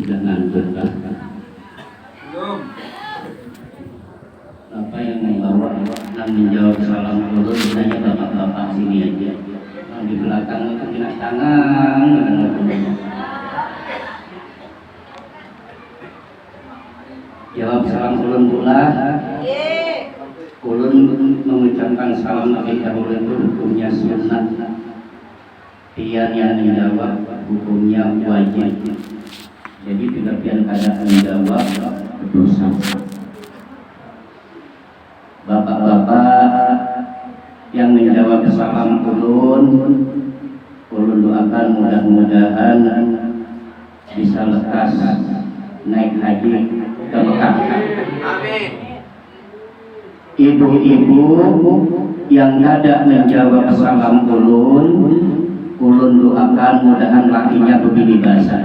Sudah ngantuk kan? Belum. Apa yang membawa dan menjawab salam dulu sebenarnya bapak-bapak sini aja. Yang di belakang itu kena tangan. Jawab salam ulun pula. Ulun mengucapkan salam Nabi dahulu itu hukumnya sunat. Pian yang menjawab hukumnya wajib. Jadi bila pian kada menjawab berdosa. Bapak-bapak yang menjawab salam ulun doakan mudah-mudahan bisa lekas naik haji ke Mekah. Amin. Ibu-ibu yang kada menjawab salam ulun doakan mudahan lakinya begini basah.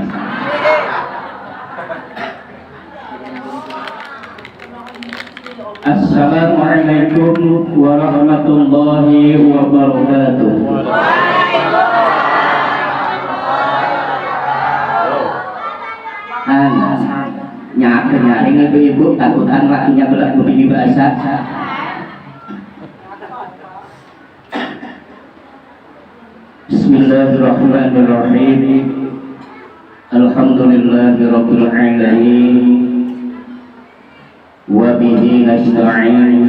Assalamualaikum warahmatullahi wabarakatuh. Nyaring ibu-ibu takutan lakinya belah begini basah. Bismillahirrahmanirrahim. Alhamdulillahirabbil alamin. Wa bihi nasta'in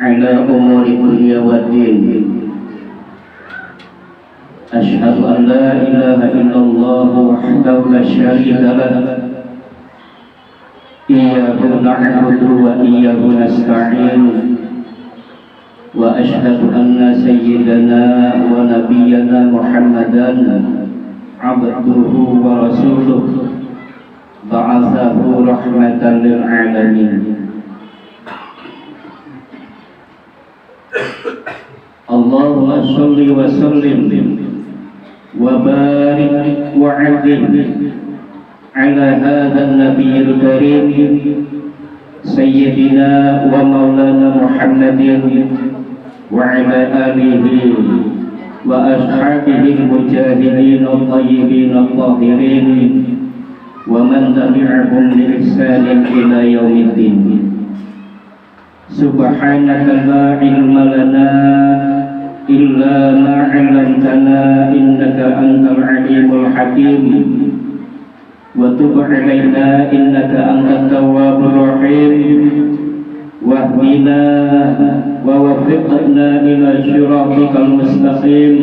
'ala umuri dunya waddin. Asyhadu an la ilaha illallah wahdahu la syarika lah. Iyyahu na'budu wa iyyahu nasta'in. Wa asyhadu anna sayyidana wa nabiyyana Muhammadan 'abduhu wa rasuluh. Ba'athahu rahmatan lil alamin. Allahumma sholli wa sallim wa barik wa 'azzim ala hadzal nabiyil karim sayyidina wa maulana Muhammadin wa ala alihi wa ashabihi mujahidin at-tayyibin at-tahirin wa man tabi'ahum bi ihsanin ila yaumiddin. Subhanaka la ilma lana illa ma 'allamtana innaka antal alimul hakim wa tub 'alaina innaka antat tawwabur rahim wahdina wa waffiqna ila siratikal mustaqim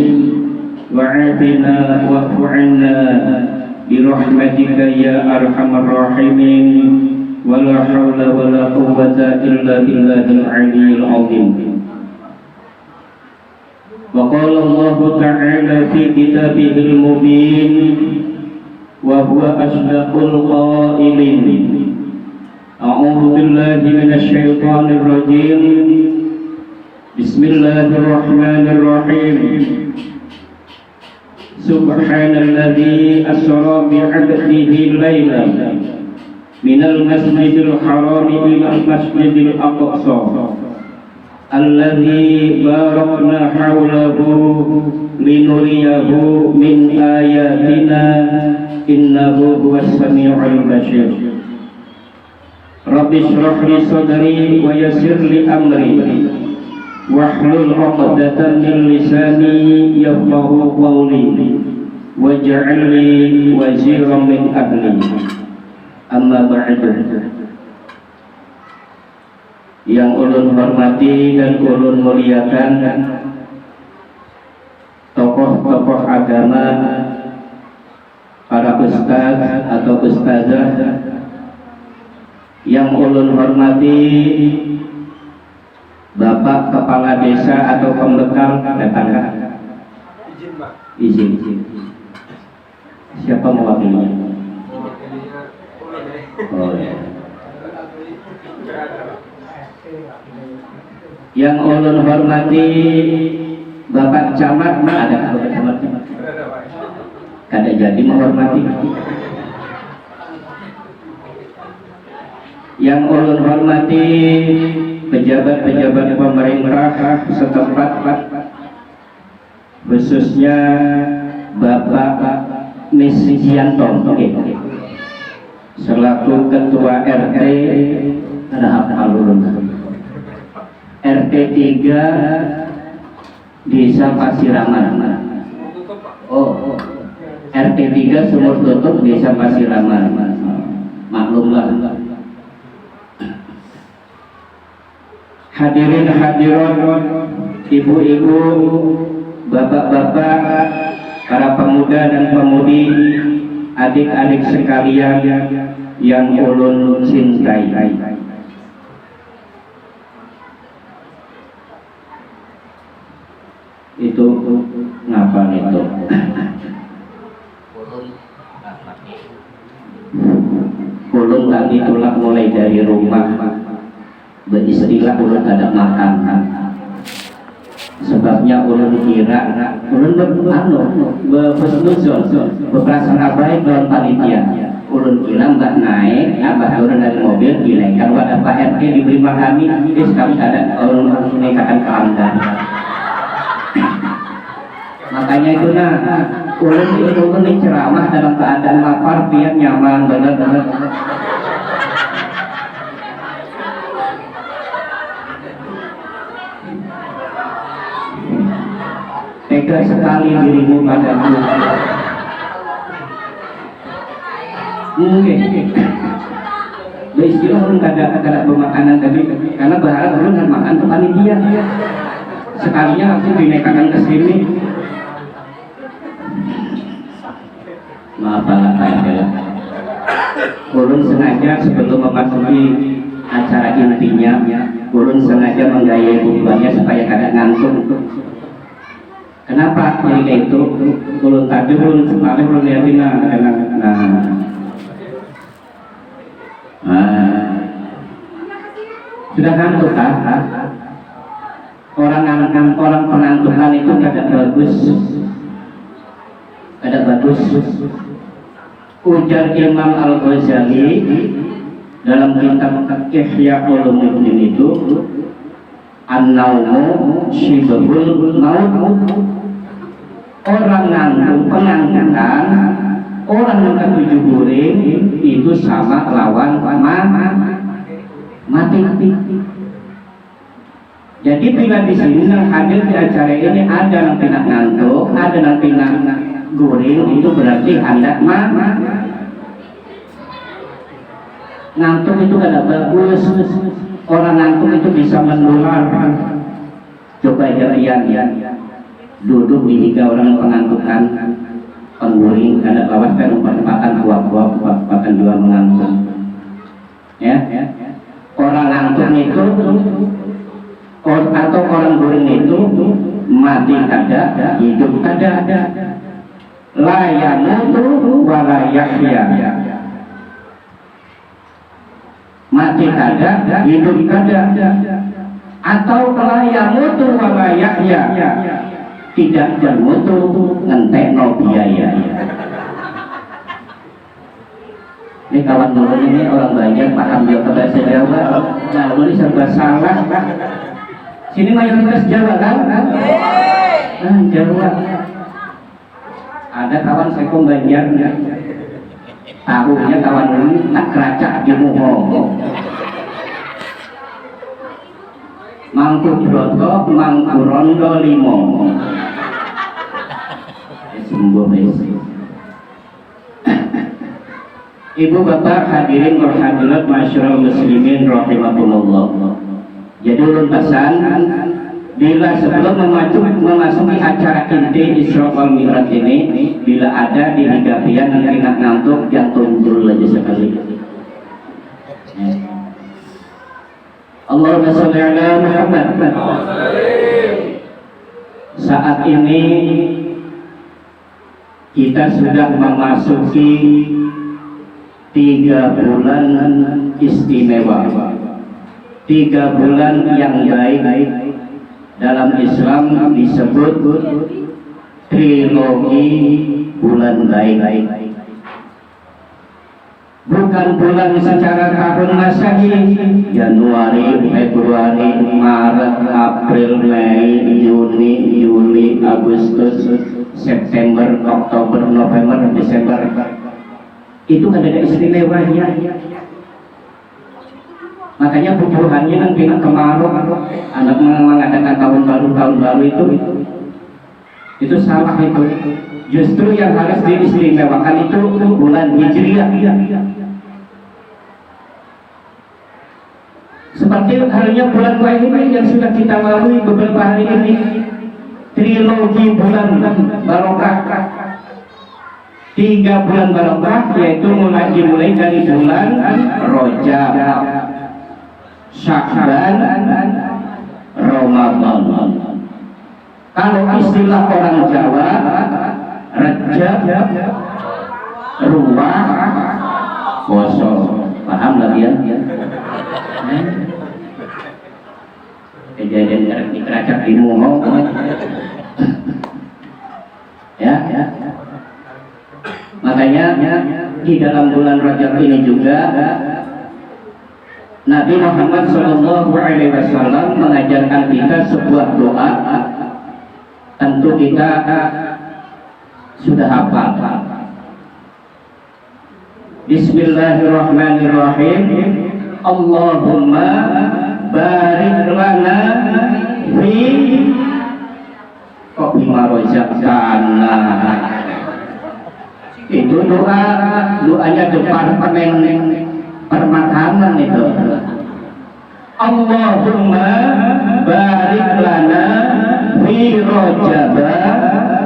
wa'afina wa'fu 'anna birahmatika ya arhamar rahimin wala haula wala quwwata illa billahil aliyyil azim. Wa qala Allah ta'ala fi kitabihil mubin wa huwa asdaqul qailin. A'udzu billahi minasy syaithanir rajim. Bismillahirrahmanirrahim. Subhanalladzi asra bi'abdihi laylan minal masjidil harami ilal masjidil aqsa alladzi barakna hawlahu linuriyahu min ayatina innahu huwas sami'ul basir. Rabbi shrah li sadri wa yassir li amri wahlul 'uqdatam min lisani yafqahu qawli waj'al li waziran min ahli. Amma ba'du. Yang ulun hormati dan ulun muliakan tokoh-tokoh agama, para ustaz atau ustazah, yang ulun hormati Bapak Kepala Desa atau pembekal datang. Izin, Pak. Izin. Siapa mewakilinya? Oh ya. Yang ulun hormati Bapak Camat, ada Bapak Camat? Kada jadi menghormati. Yang ulun hormati pejabat-pejabat pemerintah setempat, khususnya Bapak Misyanto. Oke. selaku ketua RT ada hafal ulun RT 3 Desa Pasiraman. Oh, RT 3 Sumur Tutup Desa Pasiraman. Maklumlah. Hadirin hadirat, ibu-ibu, bapak-bapak, para pemuda dan pemudi, adik-adik sekalian yang ulun cintai. Itu ngapa itu? Ulun tadi tulak mulai dari rumah, beristilah ulun ada makan. Sebabnya ulun kira ulun berhusnuzon, berprasangka baik dalam panitia. Ulun kira mbak naik, abah turun dari mobil, dilengkan wadah Pak RT diberi makami, sekali ada ulun menikahkan kelanggan. Makanya itu ulun ini ceramah dalam keadaan lapar biar nyaman bener-bener. Tega sekali dirimu padaku. Mungkin istilah orang kada bermakanan tadi karena berharap orang kan makan ke panitia. Sekalinya langsung dinekakan ke sini. Maaf ya. Ulun sengaja sebelum memasuki acara intinya, ulun sengaja menggayai bukuannya supaya kada ngantuk. Kenapa? Jadi itu ulun tadi ulun sekali ulun lihatin sudah ngantuk orang pengantukan itu kada bagus. Ujar Imam Al-Ghazali dalam kitab Ihya Ulumuddin itu, an-naumu syibhul maut. Orang ngantuk, pengantukan, orang yang ketujuh guring itu sama lawan mati. Jadi bila di sini yang hadir di acara ini ada yang tidak ngantuk, ada yang tidak guring, itu berarti hendak ngantuk itu kada bagus. Orang ngantuk itu bisa menular. Coba lihat duduk di tiga orang pengantukan, pengguring, kada lawas kan percepatan buah-buah, percepatan juga mengantuk. Ya, orang ngantuk itu atau orang guring itu mati kada, hidup kada. La yamutu wa la yahya. Mati kada, hidup kada. Atau la yamutu wa la yahya. Tidak bermutu, ngentekno biaya. Ini kawan dulu ini orang banyak paham dia ke bahasa Jawa. Nah, ini serba salah. Sini mayoritas Jawa kan? Jawa. Ada kawan saya Banjar, tahunya kawan ini tak keracak di muho. Mangku broto, mangku rondo limo. Sembuh Ibu bapak hadirin berhadirat masyarakat muslimin rahimakumullah. Jadi ulun pesan, bila sebelum memasuki acara inti Isra wal Mi'raj ini, bila ada di higapian yang ingat ngantuk, jangan turun aja sekali. Allahumma sholli ala Muhammad. Saat ini kita sudah memasuki 3 bulan istimewa, 3 bulan yang baik. Dalam Islam disebut trilogi bulan baik. Bukan bulan secara tahun Masehi, Januari, Februari, Maret, April, Mei, Juni, Juli, Agustus, September, Oktober, November, Desember. itu ada istimewanya. Makanya bubuhannya nanti kemarau, anak mengadakan tahun baru itu salah itu. Justru yang harus diistimewakan itu bulan Hijriah. Seperti halnya bulan ini yang sudah kita lalui beberapa hari ini, trilogi bulan barokah. 3 bulan barokah, yaitu dimulai dari bulan Rajab, Sya'ban, Ramadan. Kalau istilah orang Jawa, Rajab, Ruwah, Poso. Paham lah dia? Kejadian keracak di Mumo. Ya. Makanya di dalam bulan Rajab ini juga Nabi Muhammad SAW mengajarkan kita sebuah doa. Tentu kita sudah hafal. Bismillahirrahmanirrahim. Allahumma barik lana fi bima razaqtana. Itu doanya departemen permakanan itu. Allahumma barik lana fi Rajab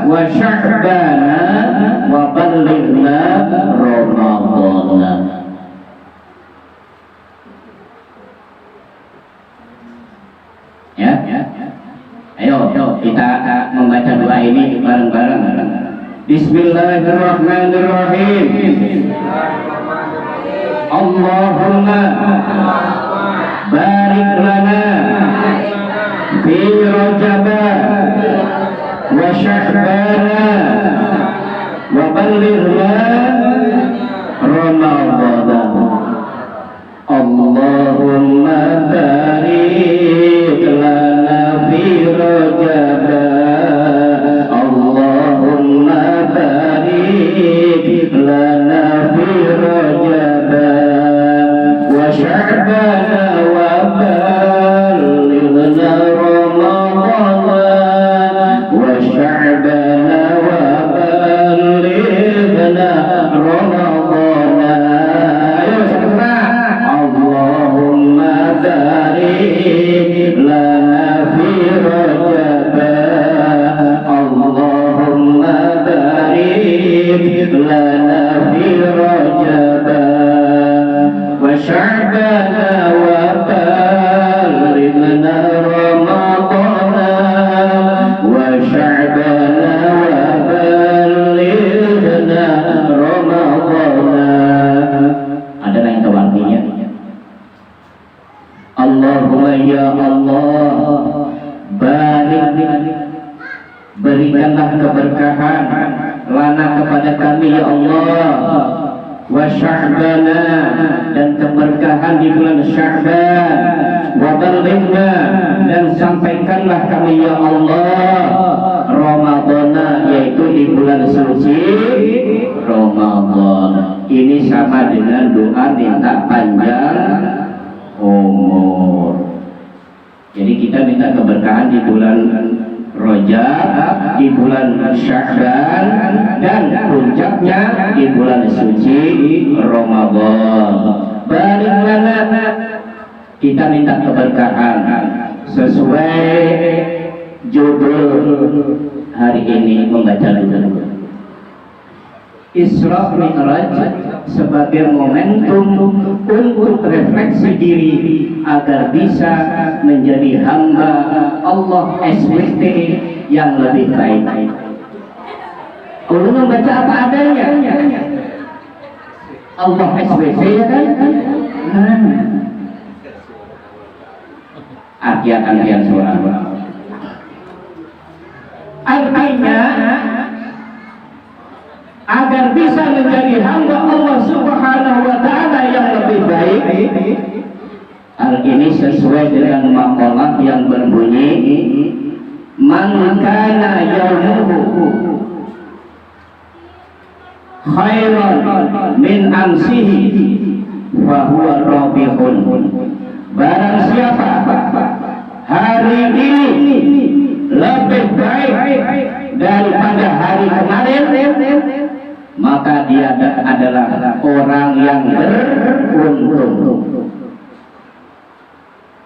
wa Sya'ban wa ballighna Ramadan. Ya. Ayo kita membaca doa ini bareng-bareng. Bismillahirrahmanirrahim. Allahumma barik lana fi Rajab wa Sya'ban wa ballighna Ramadan. Allahumma barik lana fi Rajab. Allahumma barik lana fi Rajab wa Sya'ban wa ballighna Ramadan wa Sya'ban wa ballighna Ramadan. Ayo sama. Allahumma barik lana fi Rajab. Allahumma barik lana fi Rajab wa Sya'ban wa ballighna Ramadan wa Sya'ban wa ballighna Ramadan. Ada lain tahu artinya? Allahumma ya Allah, barik, berikanlah keberkahan lana kepada kami ya Allah, wa Sya'bana, dan keberkahan di bulan Sya'ban, wa ballighna, dan sampaikanlah kami ya Allah Ramadana, yaitu di bulan suci Ramadan. Ini sama dengan doa minta panjang umur. Jadi kita minta keberkahan di bulan Rajab, di bulan Sya'ban, dan puncaknya di bulan suci Ramadan. Balik lana, kita minta keberkahan sesuai judul hari ini membaca dulu. Isra Mi'raj sebagai momentum untuk refleksi diri agar bisa menjadi hamba Allah SWT yang lebih baik. Kalau membaca apa adanya, Allah SWT ya kan? Artian surah. Artinya agar bisa menjadi hamba Allah Subhanahu wa Ta'ala yang lebih baik. Hal ini sesuai dengan maqalah yang berbunyi, man kana yaumuhu khairan min amsihi fahuwa rabihun. Barang siapa hari ini lebih baik daripada hari kemarin, maka dia adalah orang yang beruntung.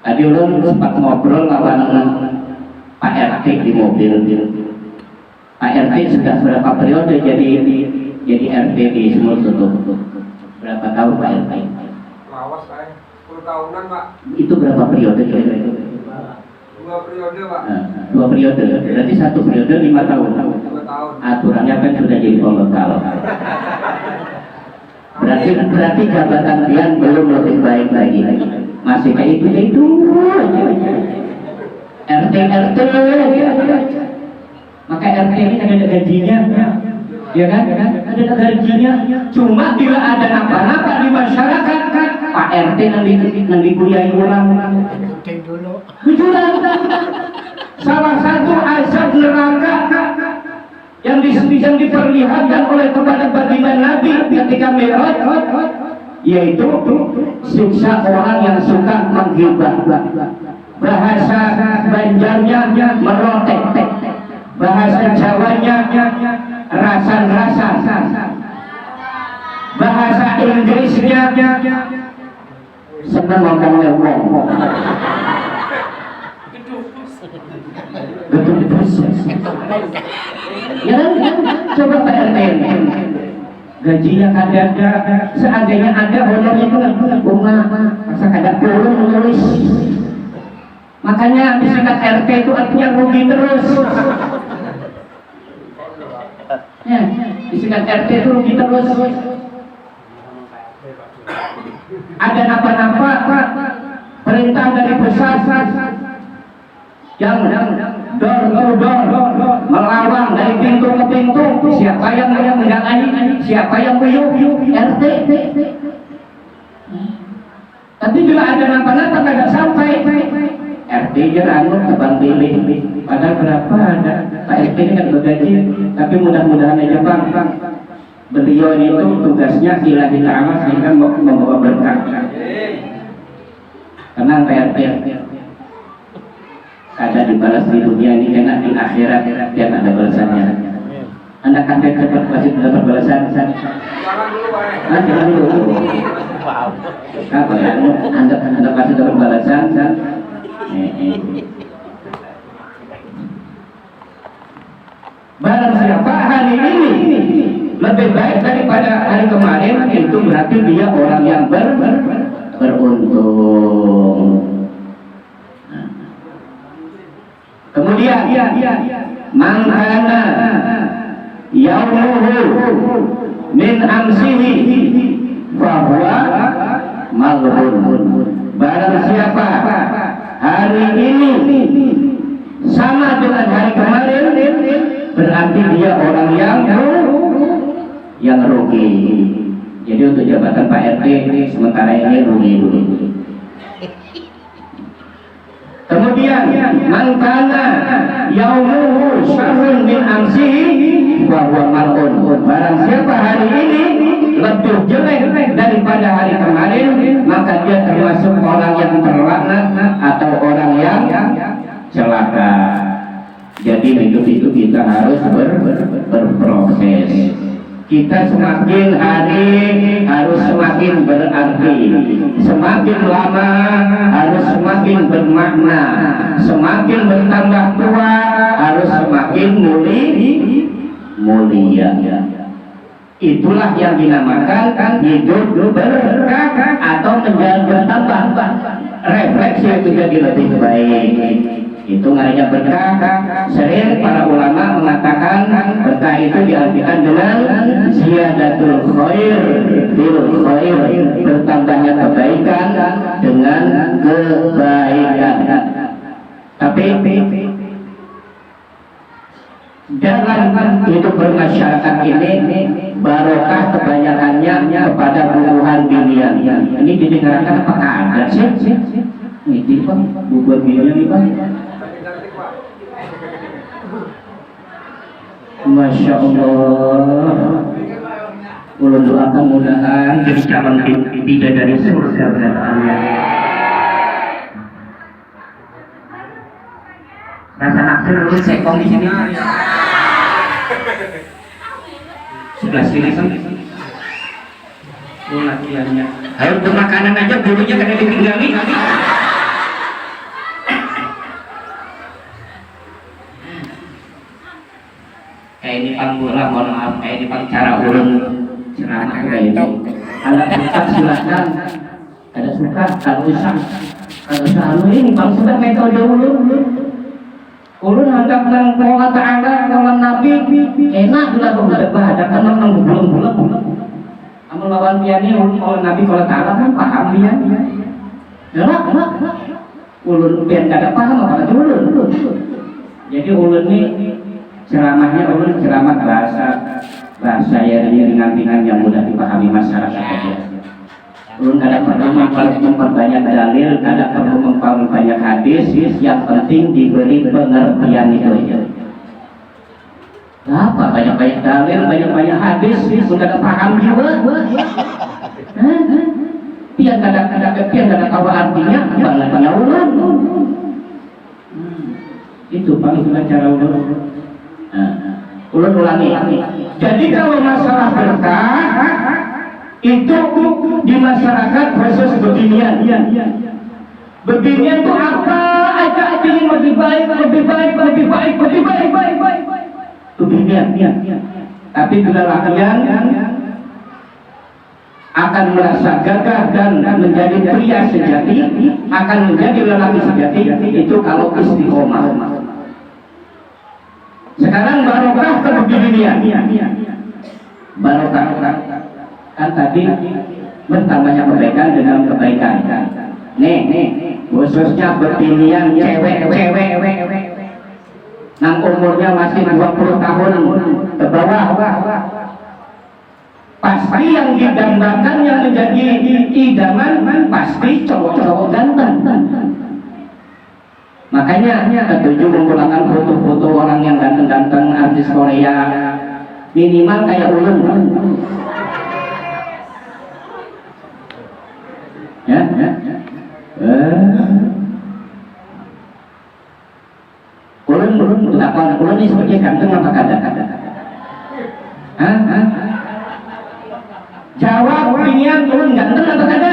Tadi ulun sempat ngobrol lawan Pak RT di mobil. Pak RT sudah berapa periode jadi RT di Sumur Sutup? Berapa tahun Pak RT? Lawas saya 10 tahunan Pak. Itu berapa periode kira-kira? 2 periode Pak. Nah, 2 periode, berarti 1 periode 5 tahun. 2 tahun. Aturannya kan sudah jadi pembekal. Berarti jabatan dia belum lebih baik lagi. Masih kayak itu aja. RT aja. Maka RT ini ada gajinya, ya kan? Ada gajinya. Cuma bila ada apa-apa di masyarakat, Pak RT yang dikuliahi orang. Jujur, salah satu azab neraka yang diperlihatkan oleh kepada baginda Nabi ketika Mi'raj, yaitu siksa orang yang suka menghibah. Bahasa Banjarnya merotek, bahasa Jawanya rasa-rasa, bahasa Inggrisnya senang ngomong. Betul proses. Ya kan? Coba Pak RT, gajinya ada, seandainya ada honornya itu bunga, masa kada turun menulis. Makanya disingkat RT itu artinya rugi terus. Ya, disingkat RT itu rugi terus. Ada napa-napa perintah dari pusat yang door melawang dari pintu ke pintu, siapa yang menyalahi, siapa yang meyuh, RT. Tapi bila ada napa-napa tidak sampai, RT jangan tebang pilih. Padahal berapa ada Pak RT ini kan bergaji, tapi mudah-mudahan aja Bang, beliau itu tugasnya ilahi ta'ala sehingga membawa berkah. Tenang Pak RT, ada dibalas di dunia ini, enak di akhirat dan ada balasannya. Anda kan cepat pasti dapat balasan. Jangan dulu Pak. Jangan dulu. Apa ya? Anda pasti dapat balasan. Barang siapa hari ini lebih baik daripada hari kemarin, itu berarti dia orang yang beruntung. Kemudian mangkana yaumuhu min amsihi fahuwa maghrun. Barang siapa hari ini sama dengan hari kemarin, berarti dia orang yang rugi. Jadi untuk jabatan Pak RT sementara ini rugi. Kemudian mangkana yaumuhu syarrun min amsihi wa huwa mar'un. Barang siapa hari ini lebih jelek daripada hari kemarin, maka dia termasuk orang yang terlaknat atau orang yang celaka. Jadi hidup itu kita harus berproses. Kita semakin hari harus semakin berarti, semakin lama harus semakin bermakna, semakin bertambah tua harus semakin mulia. Itulah yang dinamakan hidup berkah atau menjadi bertambah. Refleksi itu jadi lebih baik. Itu namanya berkah. Sering para ulama mengatakan berkah itu diartikan dengan ziyadatul khair bil khair, bertambahnya kebaikan dengan kebaikan. Tapi dalam hidup bermasyarakat ini barokah kebanyakannya kepada bubuhan dunia. Ini didengarkan apakah ada sih? Ini Pak, bubuhan dunia nih Pak. Masya Allah. Ulun doakan mudahan jadi calon bidadari surga benar-benar. Rasa naksir ulun sekong di sini. Sudah sini kan? Oh latihannya. Ayo untuk makanan aja bulunya kena ditinggali. Kayak ini pang bola, mohon maaf, kayak ini pang cara ulun ceramah kayak ini. Kalau suka silakan, ada suka, kalau usah ini pang sudah metode ulun. Ulun anggap nang Allah Ta'ala, kawan Nabi, enak juga berdebat, ada kan nang bulan-bulan. Amal lawan piani ulun kawan Nabi kalau Ta'ala kan paham dia. Enak. Ulun pian kada paham apa ulun. Jadi ulun ini ceramahnya ulun ceramah bahasa yang ringan-ringan yang mudah dipahami masyarakat saja. Ulun kada perlu memperbanyak dalil, kada perlu memperbanyak hadis, yang penting diberi pengertian itu aja. Apa banyak-banyak dalil, banyak-banyak hadis, sudah paham juga. Pian kada tahu artinya, banyak ulun. Itu paling sudah cara ulun. Ulun ulangi. Jadi kalau masalah berkah itu di masyarakat proses beginian. Beginian itu apa aja ingin lebih baik. Beginian. Tapi bila latihan akan merasa gagah dan menjadi pria sejati, akan menjadi lelaki sejati, itu kalau istiqomah. Sekarang barokah kebeginian. Barokah kan tadi bertambahnya kebaikan dengan kebaikan. Nih, khususnya beginian cewek. Nang umurnya masih 20 tahun ke bawah. Pasti yang didambakan yang menjadi idaman pasti cowok-cowok ganteng. Makanya ketujuh menggunakan foto-foto orang yang ganteng-ganteng artis Korea minimal kayak ulun. Ya. Ulun apa? Ulun ini sebagai ganteng apa kada? Jawab pilihan ulun ganteng apa kada?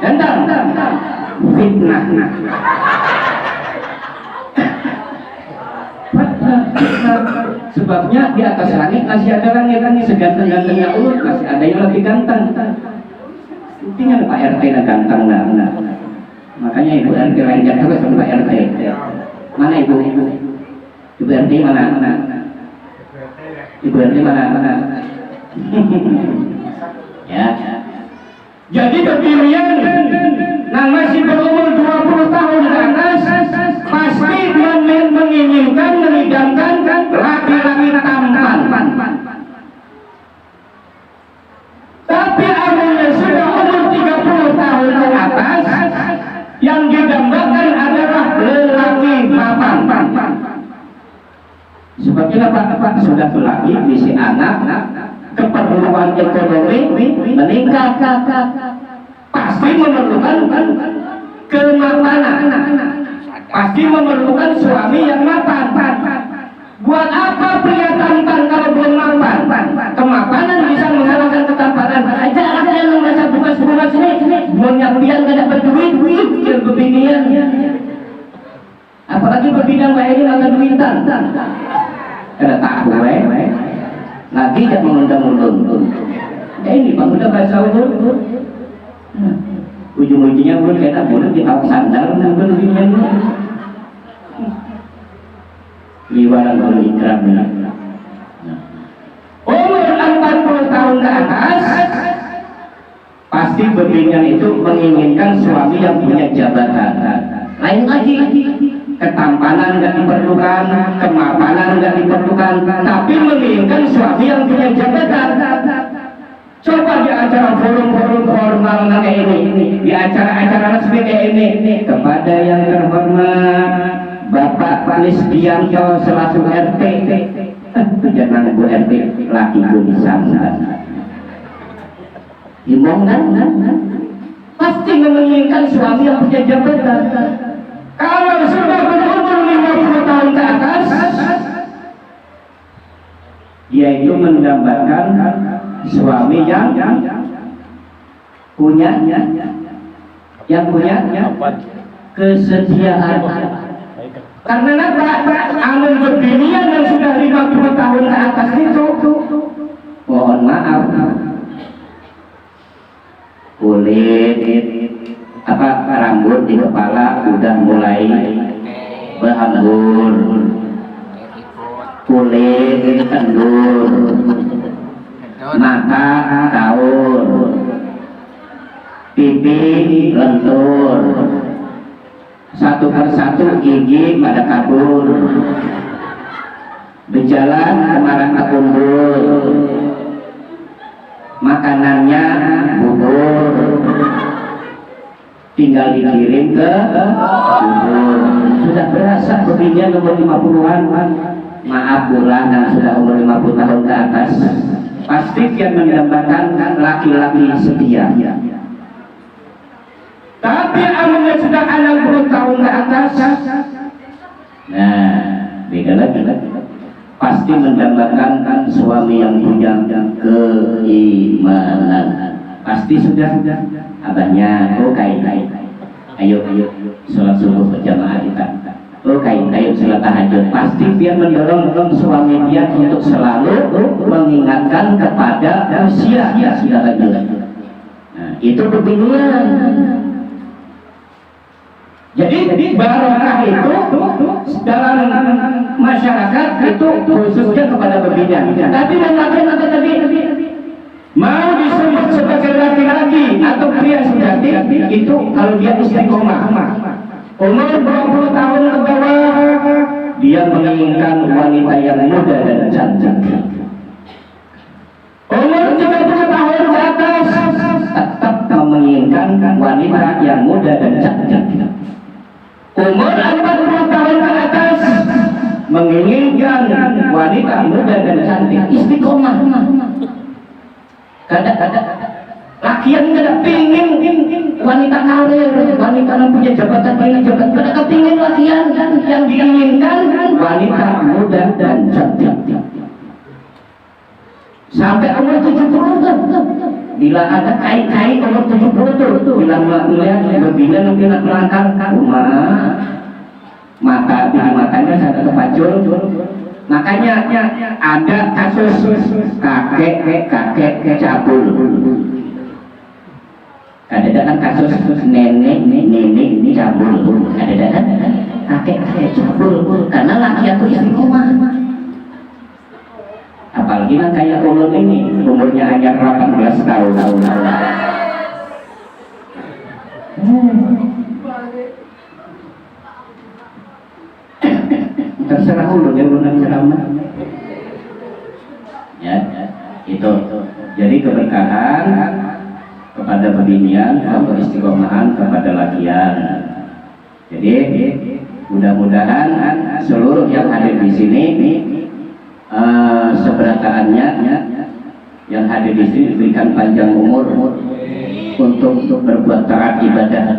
Ganteng. Fitnah. Sebabnya di atas langit masih ada langit seganteng-gantengnya ulun masih ada yang lebih ganteng. Intinya Pak RT yang ganteng nah. Makanya Ibu RT lengket terus sama Pak RT. Mana Ibu RT mana? Ibu RT mana? Ya. Jadi pemilihan yang masih berumur 20 tahun ke atas pasti menginginkan, mengidamkan laki-laki tampan. Tapi awalnya sudah umur 30 tahun ke atas yang didambakan adalah lelaki mapan. Sebabnya Pak sudah lelaki, misi anak, keperluan ekonomi meningkat, pasti memerlukan kemapanan, pasti memerlukan suami yang mapan. Buat apa pria tampan kalau belum mapan? Kemapanan bisa mengalahkan ketampanan. Aja yang merasa bukas ini, maunya pian kada berduit, yang beginian. Apalagi berbidang kayak ini maka duitan. Kada tahu lagi tidak mengundang-undang. Ini Pak udah bahasa ulun. Ujung-ujungnya ulun kena ulun di awak sandal ulun beginian. Liwaran ulun ikram. Umur 40 tahun ke atas pasti beginian itu menginginkan suami yang punya jabatan. Lain lagi. Ketampanan nggak diperlukan, kemapanan nggak diperlukan, tapi menginginkan suami yang punya jabatan. Coba di acara forum-forum formal kayak ini, di acara-acara resmi kayak ini, kepada yang terhormat Bapak Lisdianto selaku RT, jangan nang Bu RT laki ku disangka. Imong kan? Pasti menginginkan suami yang punya jabatan. Kalau sudah berumur 50 tahun ke atas, dia itu mendambakan suami yang punya kesediaan. Karena amun bebinian yang sudah 50 tahun ke atas itu, mohon maaf, kulit rambut di kepala udah mulai berhambur, kulit kendur, mata kaur, pipi lentur, satu persatu gigi pada kabur, berjalan kemana kabur, makanannya bubur, tinggal dikirim ke bubur. Sudah berasa beginian umur 50-an. Maaf pula yang sudah umur 50 tahun ke atas, pasti dia mendambakan laki-laki setia. Tapi amalnya sudah 60 tahun ke atas, nah beda lagi. Pasti mendambakan suami yang punya keimanan. Pasti sudah abahnya, oh kain, ayo sholat subuh berjamaah kita. Oh kain, ayo sholat tahajud. Pasti dia mendorong suami dia untuk selalu mengingatkan kepada usia sudah lanjut. Nah, itu kebingungan. Jadi barokah itu dalam masyarakat itu khususnya kepada berbeda. Tapi mengatakan apa tadi? Mau disebut sebagai laki-laki atau pria sejati itu kalau dia istiqomah. Umur 20 tahun ke bawah dia menginginkan wanita yang muda dan cantik. Umur 30 tahun ke atas tetap menginginkan wanita yang muda dan cantik. Umur 40 tahun ke atas menginginkan wanita muda dan cantik, istiqomah. Kadang-kadang lakian kada pingin wanita karir, wanita yang punya jabatan ini jabatan, kada kepingin lakian yang diinginkan wanita muda dan cantik. Sampai umur 70 tuh. Bila ada kain-kain umur 70 tuh, bila melihat berbina mungkin melangkang rumah, mata di matanya saya terpacul. Makanya ada kasus kakek cabul. Ada kasus nenek cabul. Ada kakek cabul karena laki aku istiqomah. Apalagi kan kayak ulun ini umurnya hanya 18 tahun. Terserah ulun yang ulun ceramah. Ya, itu. Jadi keberkahan kepada bebinian, keistiqomahan kepada lakian. Jadi mudah-mudahan seluruh yang hadir di sini seberataannya yang hadir di sini diberikan panjang umur untuk berbuat taat ibadah.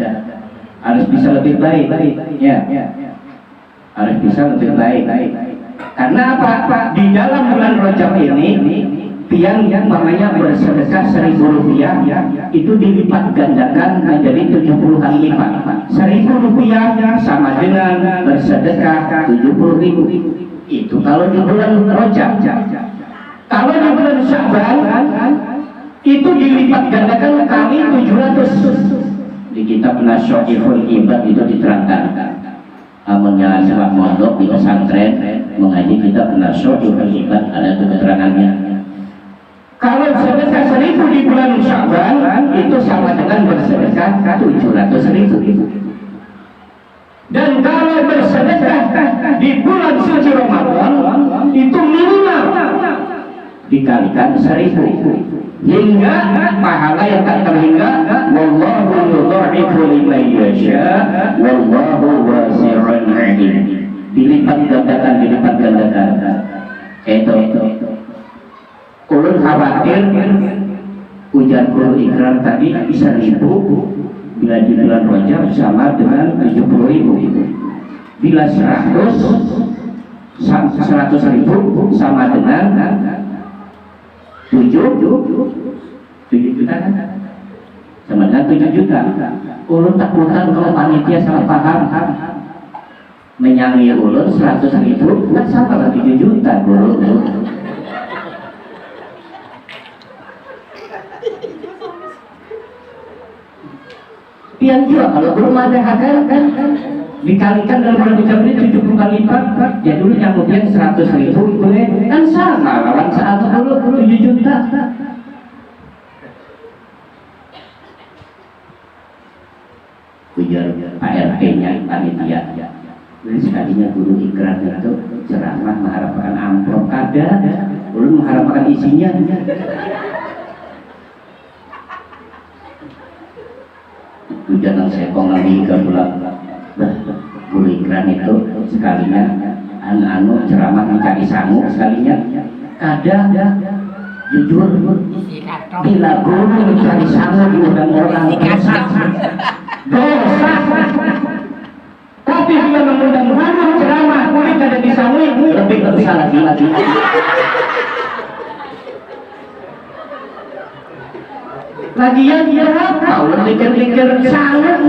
Harus bisa lebih baik, ya. Harus bisa lebih baik. Karena apa? Di dalam bulan Rajab ini tiang yang namanya bersedekah 1.000 rupiah itu dilipat gandakan menjadi 70 kali lipat. 1.000 rupiah sama dengan bersedekah 70.000. Itu kalau di bulan Rajab. Kalau di bulan Sya'ban itu dilipat gandakan kali 700. Di kitab Nasyaiful Ibad itu diterangkan. Amunnya sebuah mondok di pesantren mengaji kitab Nasyaiful Ibad ada itu keterangannya. Kalau sedekah 1.000 di bulan Sya'ban itu sama dengan bersedekah 700.000. Dan kalau bersedekah di bulan suci Ramadan itu minimal dikalikan 1.000 hingga pahala yang tak terhingga. Wallahu yudha'ifu liman yasha wallahu wasi'un 'alim. Dilipat gandakan. Itu. Ulun khawatir ujian guru ikrar tadi bisa 1.000 bila di bulan Rajab sama dengan 70.000. Bila 100.000 sama dengan 7 juta kan? Sama dengan 7 juta. Ulun takutan kalau panitia salah paham menyanyi ulun 100.000 kan sama lah 7 juta guru. Pian juga kalau belum ada hakal kan dikalikan dalam bulan Rajab ini 70 kali lipat. Ya dulu yang kemudian 100.000 itu kan sama lawan saat dulu 7 juta. Ujar Pak RT-nya panitia. Jadi sekalinya guru ikrar itu ceramah mengharapkan amplop kada, belum mengharapkan isinya. Jangan sekong lagi ke bulan guru iklan itu sekalinya anu ceramah mencari sangu sekalinya kada jujur bila guru mencari sangu diundang orang dosa tapi bila mengundang guru ceramah kulit kada disangui lebih salah lagi. Lagian dia apa? Ulun mikir-mikir sangat.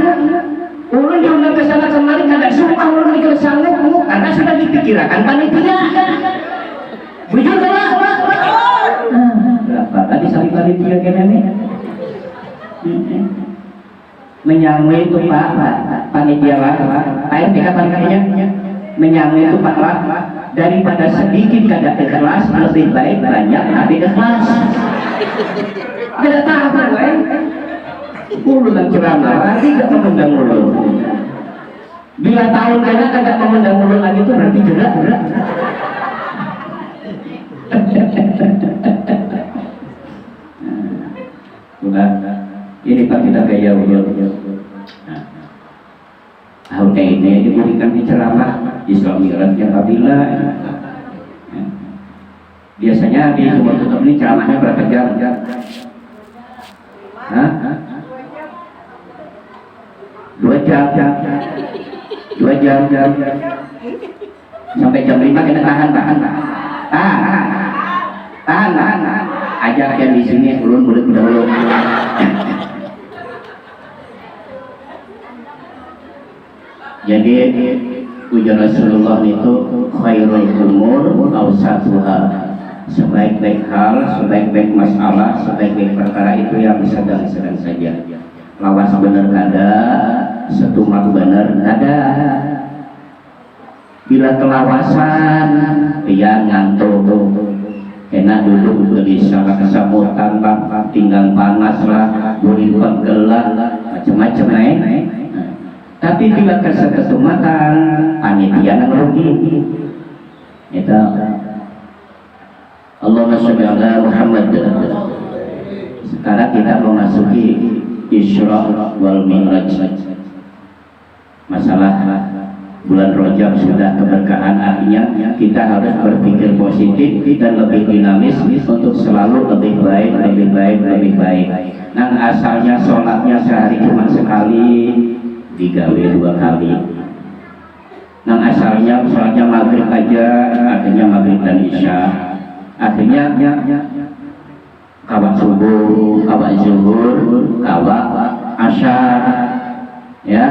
Ulun diundang ke sana kemari kada sumpah ulun mikir sangat karena sudah dipikirkan panitia. Bujur kan? Berapa tadi sampai panitia kena nih? Menyangui itu Pak panitia lah. Ayo tiga panitianya menyangui itu Pak lah. Daripada sedikit kada ikhlas lebih baik banyak tapi ikhlas. Ada tahu ulun dan ceramah tidak mengundang ulun. Bila tahun kena tidak mengundang ulun lagi itu berarti jerak. Sudah ini Pak kita gaya ulun. Tahun ini diberikan di ceramah Islam Mi'rajnya apabila biasanya di Sumur Tutup ini ceramahnya berapa jam? Hah? 2 jam sampai jam 5 kita tahan ajak yang di sini ulun boleh dahulu. Jadi ujar Rasulullah itu khairul umur awsatuha, sebaik-baik hal, sebaik-baik masalah, sebaik-baik perkara itu yang sedang-sedang saja. Lawas benar kada, setumak benar kada. Bila kelawasan, dia ngantuk, enak duduk gelisah kesamutan lah, tinggal panas lah, buripan gelap, macam-macam Tapi bila kesetumatan, panitia yang rugi. Itu Allahumma sholli ala Muhammad. Sekarang kita memasuki Isra wal Mi'raj. Masalah bulan Rajab sudah keberkahan, artinya kita harus berpikir positif dan lebih dinamis untuk selalu lebih baik. Nah asalnya sholatnya sehari cuma sekali, digawe 2 kali. Nah asalnya sholatnya maghrib aja, akhirnya maghrib dan isya. Akhirnya kawat subuh, kawat zuhur, kawat asyar, ya.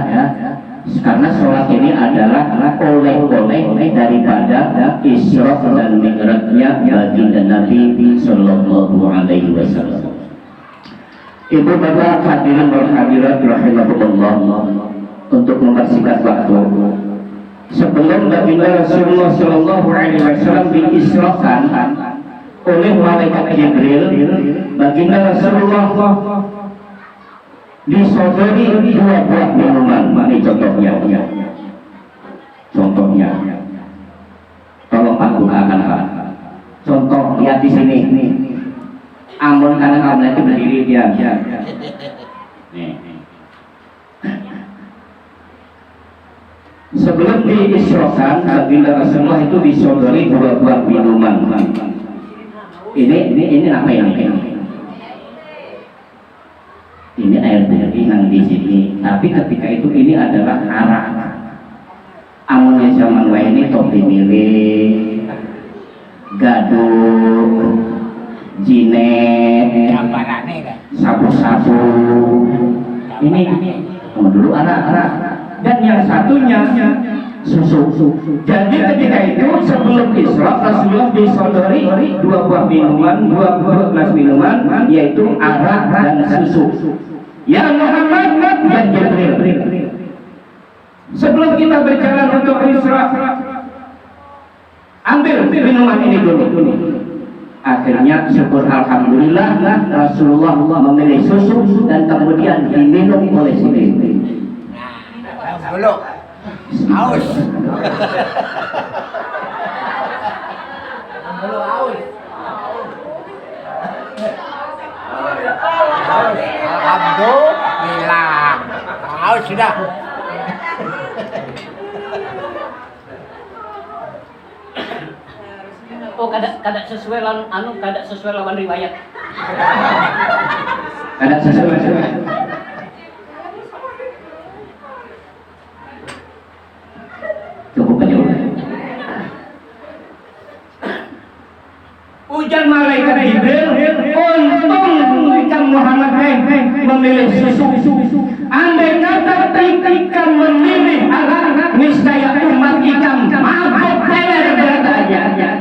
Karena sholat ini adalah oleh-oleh daripada Isra dan Mi'rajnya baginda Nabi Sallallahu Alaihi Wasallam. Ibu bapak hadirin wal hadirat rahimahullah, untuk mempersingkat waktu, sebelum baginda Rasulullah Sallallahu Alaihi Wasallam diisrakan oleh malaikat Jibril, baginda Rasulullah disodori 2 buah minuman. Ini contohnya tolong Pak bukakan Pak. Contoh lihat di sini. Ampun karena kamu nanti berdiri dia. Nih. sebelum diisrokan baginda Rasulullah itu disodori dua buah minuman. Ini apa yang ini air putih yang di sini, tapi ketika itu ini adalah arak. Amunnya zaman wah ini topi milik, gaduk, jinet, sapu-sapu. Ini dulu arak. Dan yang satunya susu. Jadi ketika itu sebelum Isra Rasulullah disodori dua buah minuman, dua gelas minuman, yaitu arak dan susu. Ya Muhammad dan Jibril. Sebelum kita berjalan untuk Isra, ambil minuman ini dulu. Akhirnya syukur alhamdulillah Rasulullah memilih susu dan kemudian diminum oleh Jibril. Belum. Haus. Belum haus. Alhamdulillah. Haus sudah. Oh, kada sesuai lawan riwayat. Kada sesuai. Cukup aja. Ujar malaikat Jibril, untung ikan Muhammad memilih susu. Andai kata ikan memilih arak, niscaya umat ikan mabuk teler berat aja.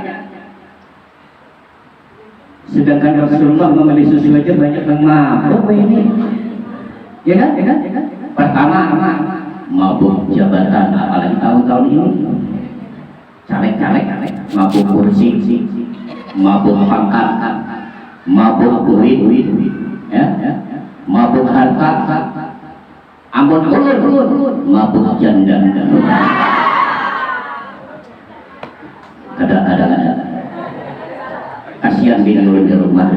Sedangkan Rasulullah memilih susu aja banyak yang mabuk ini. Ya kan? Pertama, mabuk jabatan, apalagi tahun-tahun ini. Caleg, mabuk kursi, mabuk pangkat, mabuk duit, ya, mabuk harta, ampun ulun, mabuk janda. Ada. Kasihan bini ulun di rumah.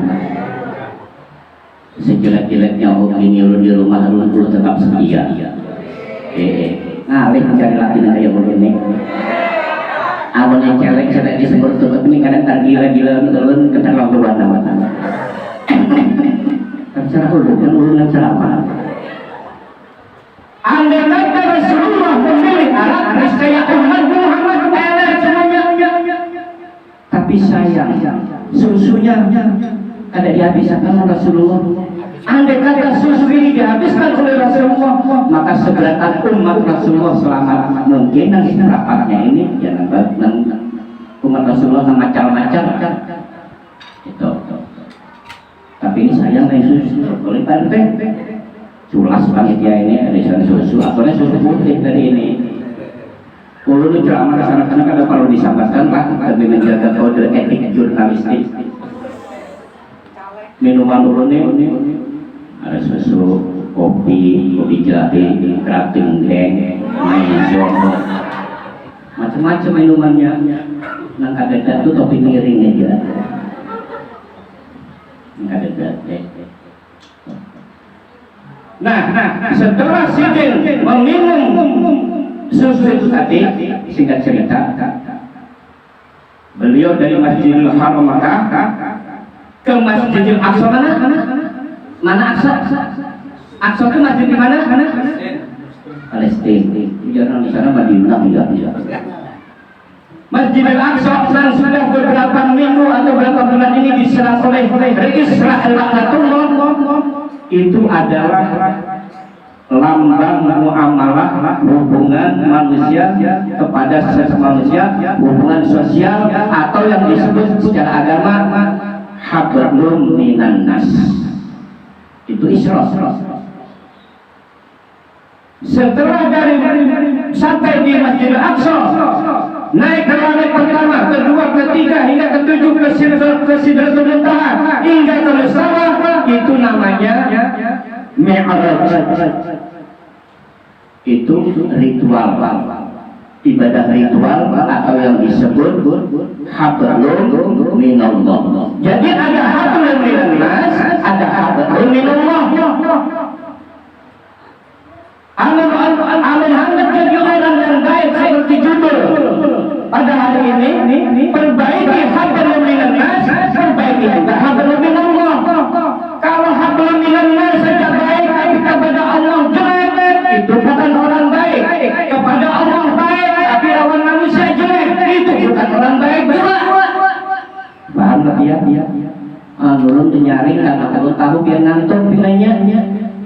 Sejelek-jeleknya bini ulun di rumah, ulun tetap setia. Ngalih mencari laki kayak begini. Awalnya celek disebut tutup ini kadang tergila-gila ulun keterlaluan awatan. Terserah ulun apa? Andai kata Rasulullah memilih arak, niscaya umat Muhammad teler semuanya. Tapi sayang, susunya kada dihabiskan Rasulullah. Andai kata susu ini dihabiskan oleh Rasulullah, maka seberatan umat Rasulullah selamat. Mungkin yang rapatnya ini jangan umat Rasulullah sama macam-macam. Itu. Tapi ini sayang susu. Boleh tante. Culas panitia ini ada susu. Asalnya susu putih dari ini. Kalau itu ceramah sana-sana kada perlu disampaikan lah, tapi menjaga kode etik jurnalistik. Minuman ulun ini ada susu, kopi jahe, kerating deng, maizo, macam-macam minumannya. Nang kada itu topi miring aja. Nang kada. Nah, setelah Sidin meminum susu itu tadi, singkat cerita, beliau dari Masjidil Haram Makkah ke Masjidil Aqsa mana Aqsa? Aqsa itu masjid di mana? Palestina. Jangan di sana Madinah ya. Masjidil Aqsa yang sudah beberapa minggu atau beberapa bulan ini diserang oleh Israel laknatullah, itu adalah lambang muamalah hubungan manusia kepada sesama manusia, hubungan sosial atau yang disebut secara agama hablum minan nas. Itu Isra. Setelah dari sampai di Masjidil Aqsa, naik ke langit pertama, kedua, ketiga hingga ketujuh ke Sidratul Muntaha hingga ke Mustawa, itu namanya Mi'raj. Itu ritual, ibadah ritual atau yang disebut hablum minallah. Jadi ada hablum minannas, ada hablum minallah. Amin hangat jadi orang yang baik nurun tuh nyaring karena aku tahu biar ngantuk bilangnya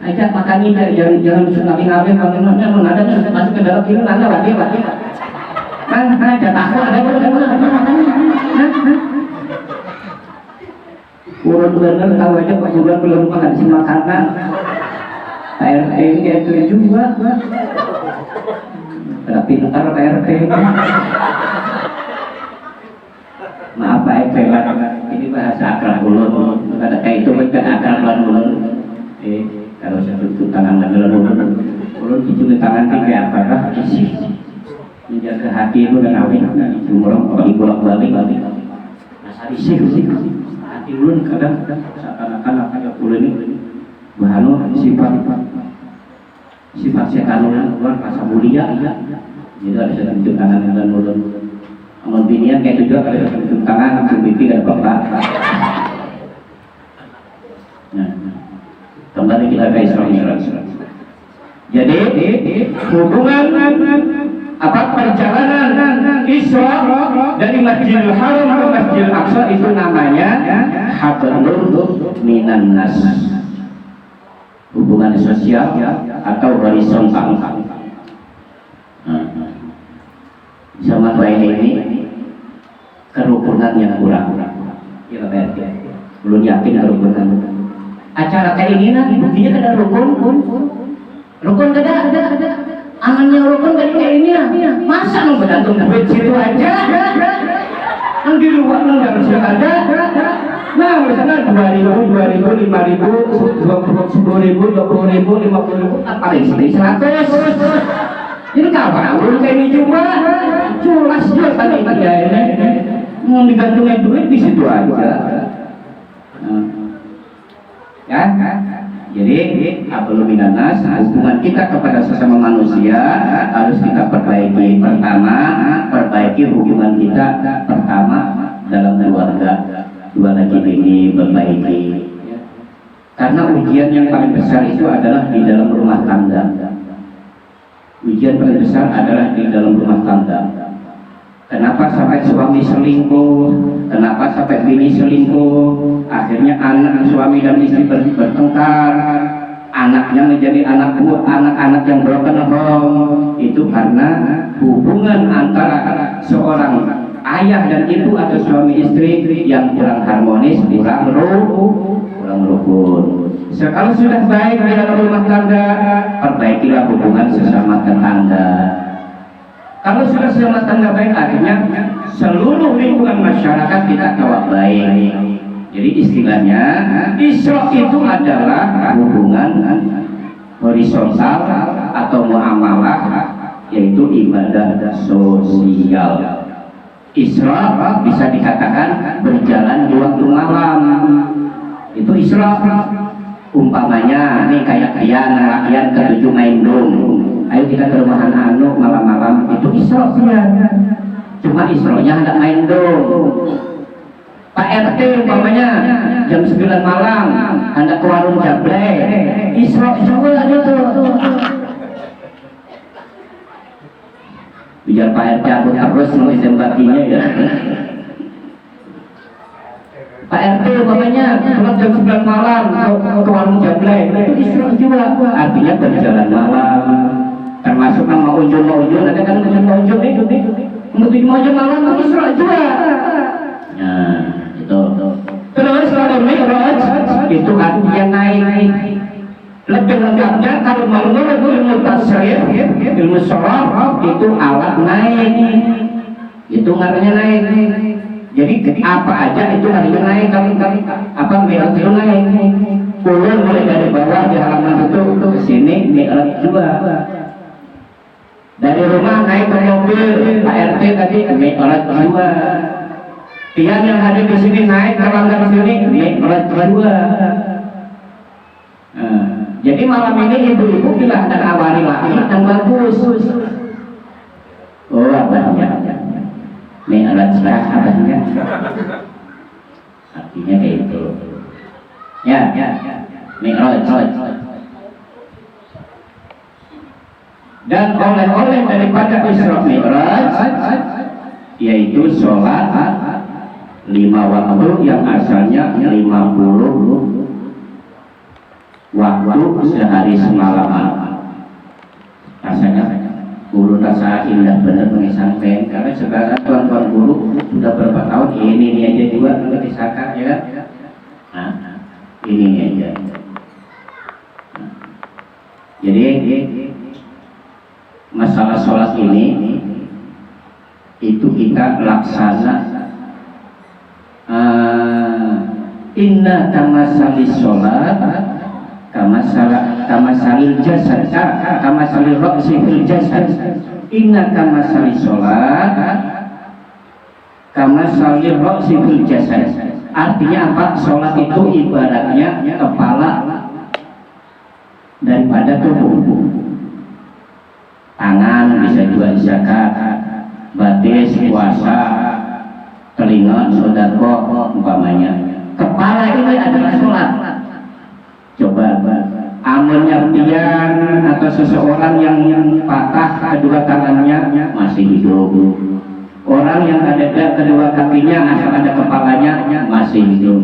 aja makan ini jangan suka ngalir bagaimana ada masuk ke dalam kiri nanda lagi ada takut ada urut bener tahu aja Pak juga belum ngasih makanan RT kayak itu juga ada pintar RT maaf Pak RT ini bahasa akrab ulun ada kayak itu bukan akrab ulun kalau saya tutup tangan ulun cium tangan kayak apa sih menjaga hati itu dan awin jumroh bagi bolak-balik asal sih hati ulun kadang seakan-akan apa ya ulun ini bahano sifat sekanunan keluar rasa mulia jadi harus ada cium tangan dan ulun amal binian kayak itu juga kalau ada cium tangan langsung bibi dan bapak kembali kita ke Isra. Jadi hubungan apa perjalanan Isra dari Masjidil Haram ke Masjidil Aqsa itu namanya hablum minan nas. Hubungan sosial atau horizontal. Zaman ini kerukunan yang kurang. Ya, belum yakin kerukunan. Acara kayak ini nah buktinya ada rukun ada angannya rukun kayak ini nah masa nung bergantung duit situ aja yang di luar nung harus ada nah misalnya 2.000, 5.000, 10.000, 20.000, 50.000 paling sedikit 100 ini kapan urut kayak ini juga culas juga tadi ya ini mau digantungin duit di situ aja ya, jadi hablum minan nas hubungan kita kepada sesama manusia harus kita perbaiki. Pertama, perbaiki hubungan kita pertama dalam keluarga, dua lagi ini perbaiki. Karena ujian yang paling besar itu adalah di dalam rumah tangga. Ujian paling besar adalah di dalam rumah tangga. Kenapa sampai suami selingkuh? Kenapa sampai bini selingkuh? Akhirnya anak suami dan istri bertengkar. Anaknya menjadi anak-anak yang broken home. Itu karena hubungan antara seorang ayah dan ibu atau suami istri yang kurang harmonis, kurang rukun. Kalau sudah baik di dalam rumah tangga, perbaikilah hubungan sesama tetangga. Kalau sudah sesama tangga baik, akhirnya seluruh lingkungan masyarakat kita kawat baik. Jadi istilahnya Isra itu adalah hubungan horizontal atau muamalah, yaitu ibadah sosial. Isra bisa dikatakan berjalan di waktu malam. Itu Isra. Umpamanya nih kayak rakyat ke-7 main dong. Ayo kita ke rumahan anu malam-malam, itu Isra ya. Cuma Isra-nya hendak main dong. Pak RT umpamanya jam 9 malam hendak ke warung Jable, Isra juga itu. Biar Pak RT aku terus mau baginya ya. Pak RT umpamanya pulang jam 9 malam ke warung Jable, itu Isra juga. Artinya berjalan malam. Termasuk nama ujung ada kan ujung itu untuk ujung malam Isra juga. Nah itu terus kalau Mi'raj itu artinya naik. Lebih lengkapnya kalau menurut ilmu tasrif, ilmu sharaf itu alat naik. Itu artinya naik. Jadi apa aja itu artinya naik. Apa Mi'raj itu naik. Ulun mulai dari bawah di halaman itu ke sini Mi'raj juga. Dari rumah naik ke mobil, Pak RT tadi Mi'raj juga. Tiang yang ada di sini naik ke langgar sini Mi'raj juga. Jadi malam ini ibu-ibu bila ada awari lagi yang bagus. Oh abahnya Mi'raj lah abahnya. Artinya kayak itu. Ya, Mi'raj. Dan oleh-oleh daripada Isra Mi'raj yaitu sholat 5 waktu yang asalnya 50 waktu sehari semalam. Rasanya guru rasa indah benar mengisahkan, karena sekarang tuan-tuan guru sudah berapa tahun ini aja juga nggak disangka ya kan? Nah, ini aja. Jadi masalah sholat ini itu kita laksana inna kamasalis sholat kamasalil jasad kamasalil roksi fil jasad inna kamasalis sholat kamasalil roksi fil jasad. Artinya apa? Sholat itu ibaratnya kepala daripada tubuh. Tangan bisa juga zakat, batis puasa, telinga sedekah umpamanya. Kepala ini adalah sholat. Coba amunnya pian atau seseorang yang patah kedua tangannya masih hidup, orang yang ada kedua kakinya asal ada kepalanya masih hidup,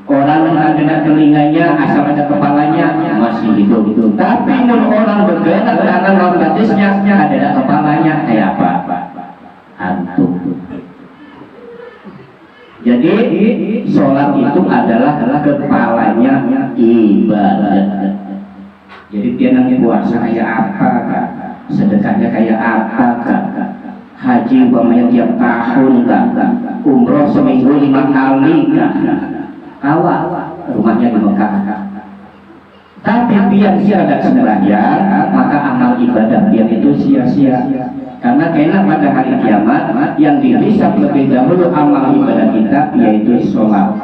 orang yang ada telinganya asal ada kepalanya masih hidup. Tapi orang bergerak tangan lawan batisnya ada kepalanya kayak apa? Hantu. Jadi sholat itu adalah kepalanya ibadat. Jadi dia nanti puasa kayak apa kak, sedekahnya kayak apa kak, haji umpamanya tiap tahun kak, umroh seminggu 5 kali kak, awak rumahnya di Mekah kak. Tapi biar dia ada sembahyang, maka amal ibadah dia itu sia-sia. Karena kena pada hari kiamat yang dihisab lebih dahulu amal ibadah kita yaitu sholat.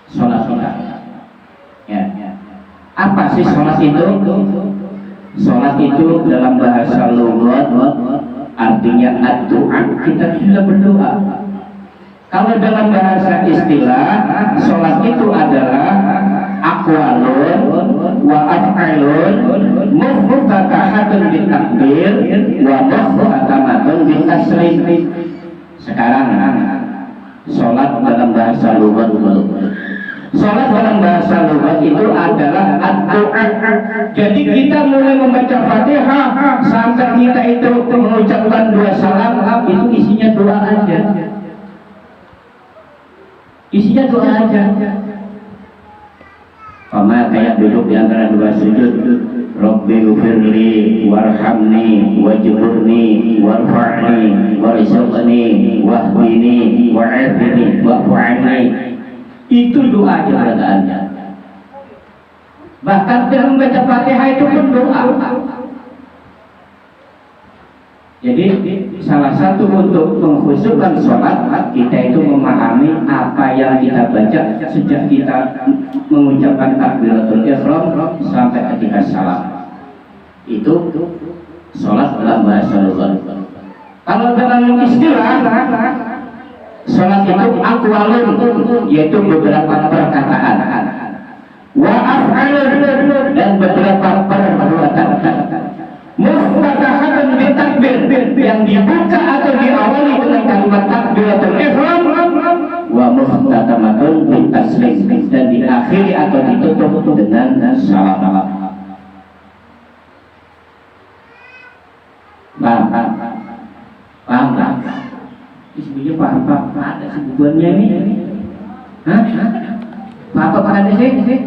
Sholat. Ya. Apa sih sholat itu? Sholat itu dalam bahasa lughat artinya ad-du'a, kita sudah berdoa. Kalau dalam bahasa istilah, sholat itu adalah aqwalun wa af'alun muftatahatun bil takbir wa muftatamatun bil taslim. Sekarang sholat dalam bahasa lughat. Sholat dalam bahasa lughat itu adalah ad-du'a. Jadi kita mulai membaca Fatihah sampai kita itu mengucapkan 2 salam itu isinya doa aja. Isinya doa aja. Sama kayak duduk di antara 2 sujud. Rabbi ghfirli warhamni wajburni warfa'ni warzuqni wahdini wa'afini wa'fu'ani. Itu doa aja beradaannya. Bahkan dalam membaca Fatihah itu pun doa. Jadi salah satu untuk mengkhusyukkan sholat kita itu memahami apa yang kita baca sejak kita mengucapkan takbiratul ihram sampai ketika salam. Itu sholat dalam bahasa lughat. Kalau dalam istilah sholat itu aqwalun, yaitu beberapa perkataan, wa af'alun, dan beberapa perbuatan. Muftatahatun bi takbir, yang dibuka atau diawali dengan kalimat takbiratul ihram, wa muftatamatun bi taslim, dan diakhiri atau ditutup dengan salam. Paham? Sebenarnya Pak ada sebutannya ini. Hah? Pak ada sih?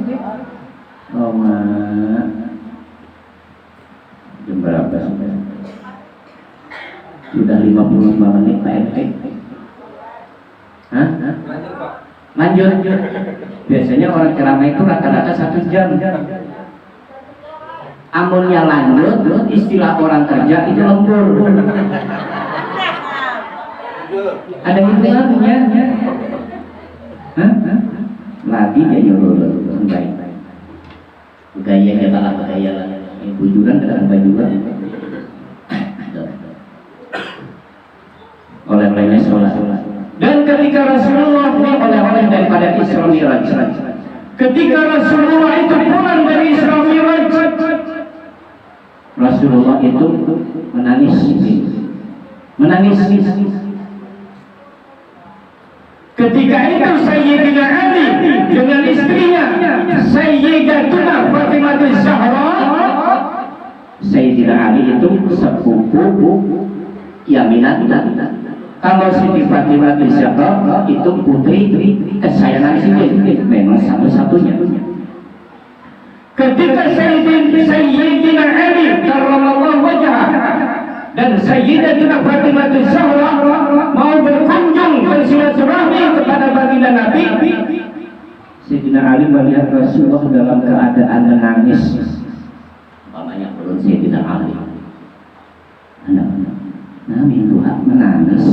Oh mak. Jam berapa sudah? Sudah 55 menit Pak RT. Hah? Lanjut Pak. Lanjut. Biasanya orang ceramah itu rata-rata 1 jam. Amunnya lanjut, istilah orang kerja itu lembur. Ada hitungannya. Hah? Lagi dia nyuruh baik. Gaya kalah gaya lah. Bujuran kadang juga. Oleh-olehnya sholat. Dan ketika Rasulullah ini oleh-oleh daripada Isra Mi'raj. Ketika Rasulullah itu pulang dari Isra Mi'raj, Rasulullah itu menangis. Ketika itu Sayyidina Ali dengan istrinya Sayyidatuna Fatimah Zahra. Sayyidina Ali itu sepupu Yaminah. Kalau Siti Fatimah Zahra itu putri kesayangan Sidin, memang satu-satunya. Ketika Sayyidina Ali karramallahu wajhah dan Sayyidatuna Fatimah Zahra mau berkunjung bersilaturahmi kepada baginda Nabi, Sayyidina Ali melihat Rasulullah dalam keadaan menangis. Namanya belum Sayyidina Ali. Anak-anak, nah mintuha menangis,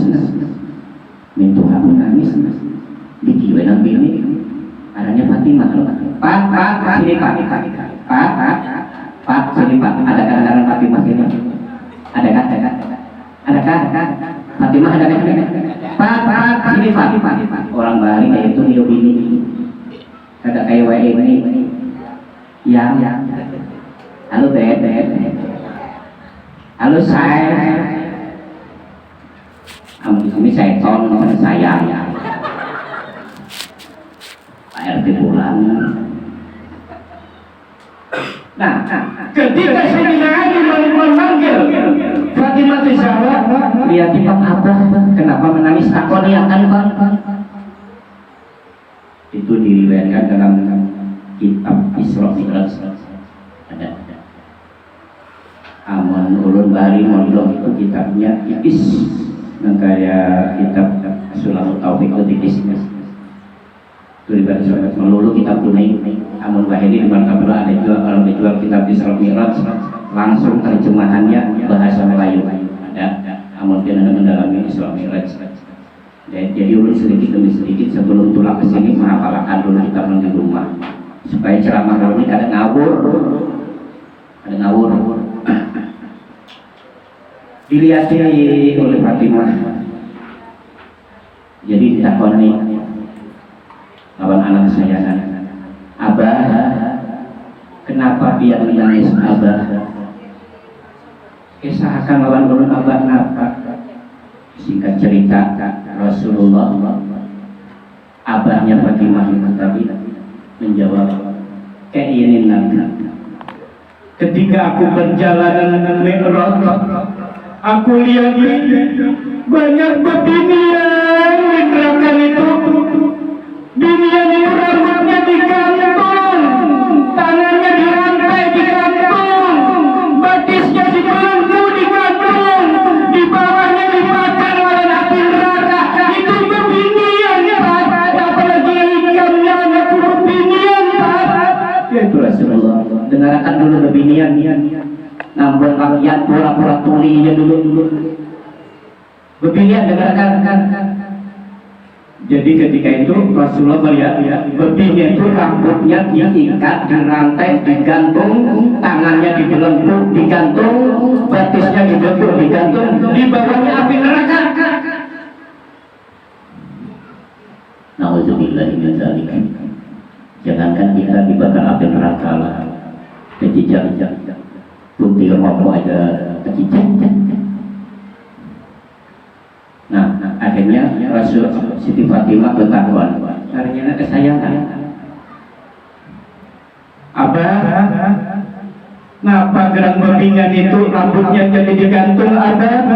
mintuha menangis. Di kiwe Nabi ini adanya Fatimah. Pak, sini Pak, sini Pak. Ada kadang-kadang Fatimah sini. Adakah? Fatimah ada kan? Pak, sini Pak. Orang Bali kayak itu hidup ini. Ada kayak WE ini. Yang. Halo Teh. Halo saya. Ini saya ton saya. Pak RT pulang. Nah, ketika Sayyidina Ali memanggil Fatimah Zahra, lihat Pak Abah, kenapa menangis takoniakan Pak? Itu diriwayatkan dalam kitab Isra Mi'raj. Ada. Amun ulun bari mondok itu kitabnya tipis, kayak kitab Sulamut Taufik itu tipis. Itu dibaca melulu kitab tunai. Amun Wahidi di Markabula ada juga kalau dijual kitab Isra Mi'raj langsung terjemahannya bahasa Melayu. Ada. Amun dia mendalami Isra Mi'raj. Jadi ulun sedikit demi sedikit sebelum tulang ke sini menghafalkan dulu kitab di rumah supaya ceramah ini kada ngawur. Dilihat oleh Fatimah. Jadi ditakoni lawan anak kesayangan, Abah, kenapa dia menangis Abah? Kisahkan lawan ulun Abah napa? Singkat cerita, Rasulullah, abahnya Fatimah itu tadi menjawab, kayak ini nanti. Ketika aku berjalan Mi'raj, aku lihat banyak bebinian di neraka itu. Binian itu rambutnya digantung, tangannya dirantai digantung, batisnya dibelenggu digantung, di bawahnya dimakan oleh api neraka. Itu bebinian Pak, apalagi ikannya aku bebinian Pak. Ya itu Rasulullah. Dengarkan dulu bebinian. Nampun rakyat pura-pura tulinya dulu. Bebinian dengarkan. Jadi ketika itu Rasulullah melihat bebinian itu rambutnya diikat, dirantai, digantung, tangannya dibelenggu, digantung, batisnya dibelenggu, digantung, di bawahnya api neraka. Nauzubillahi min dzalik. Jangankan kita dibakar api neraka lah, kejijak putih rokok aja kejijak. Nah, akhirnya Rasul Siti Fatimah ketahuan karena kesayangan. Abah, kenapa gerang bebingan itu rambutnya jadi digantung Abah?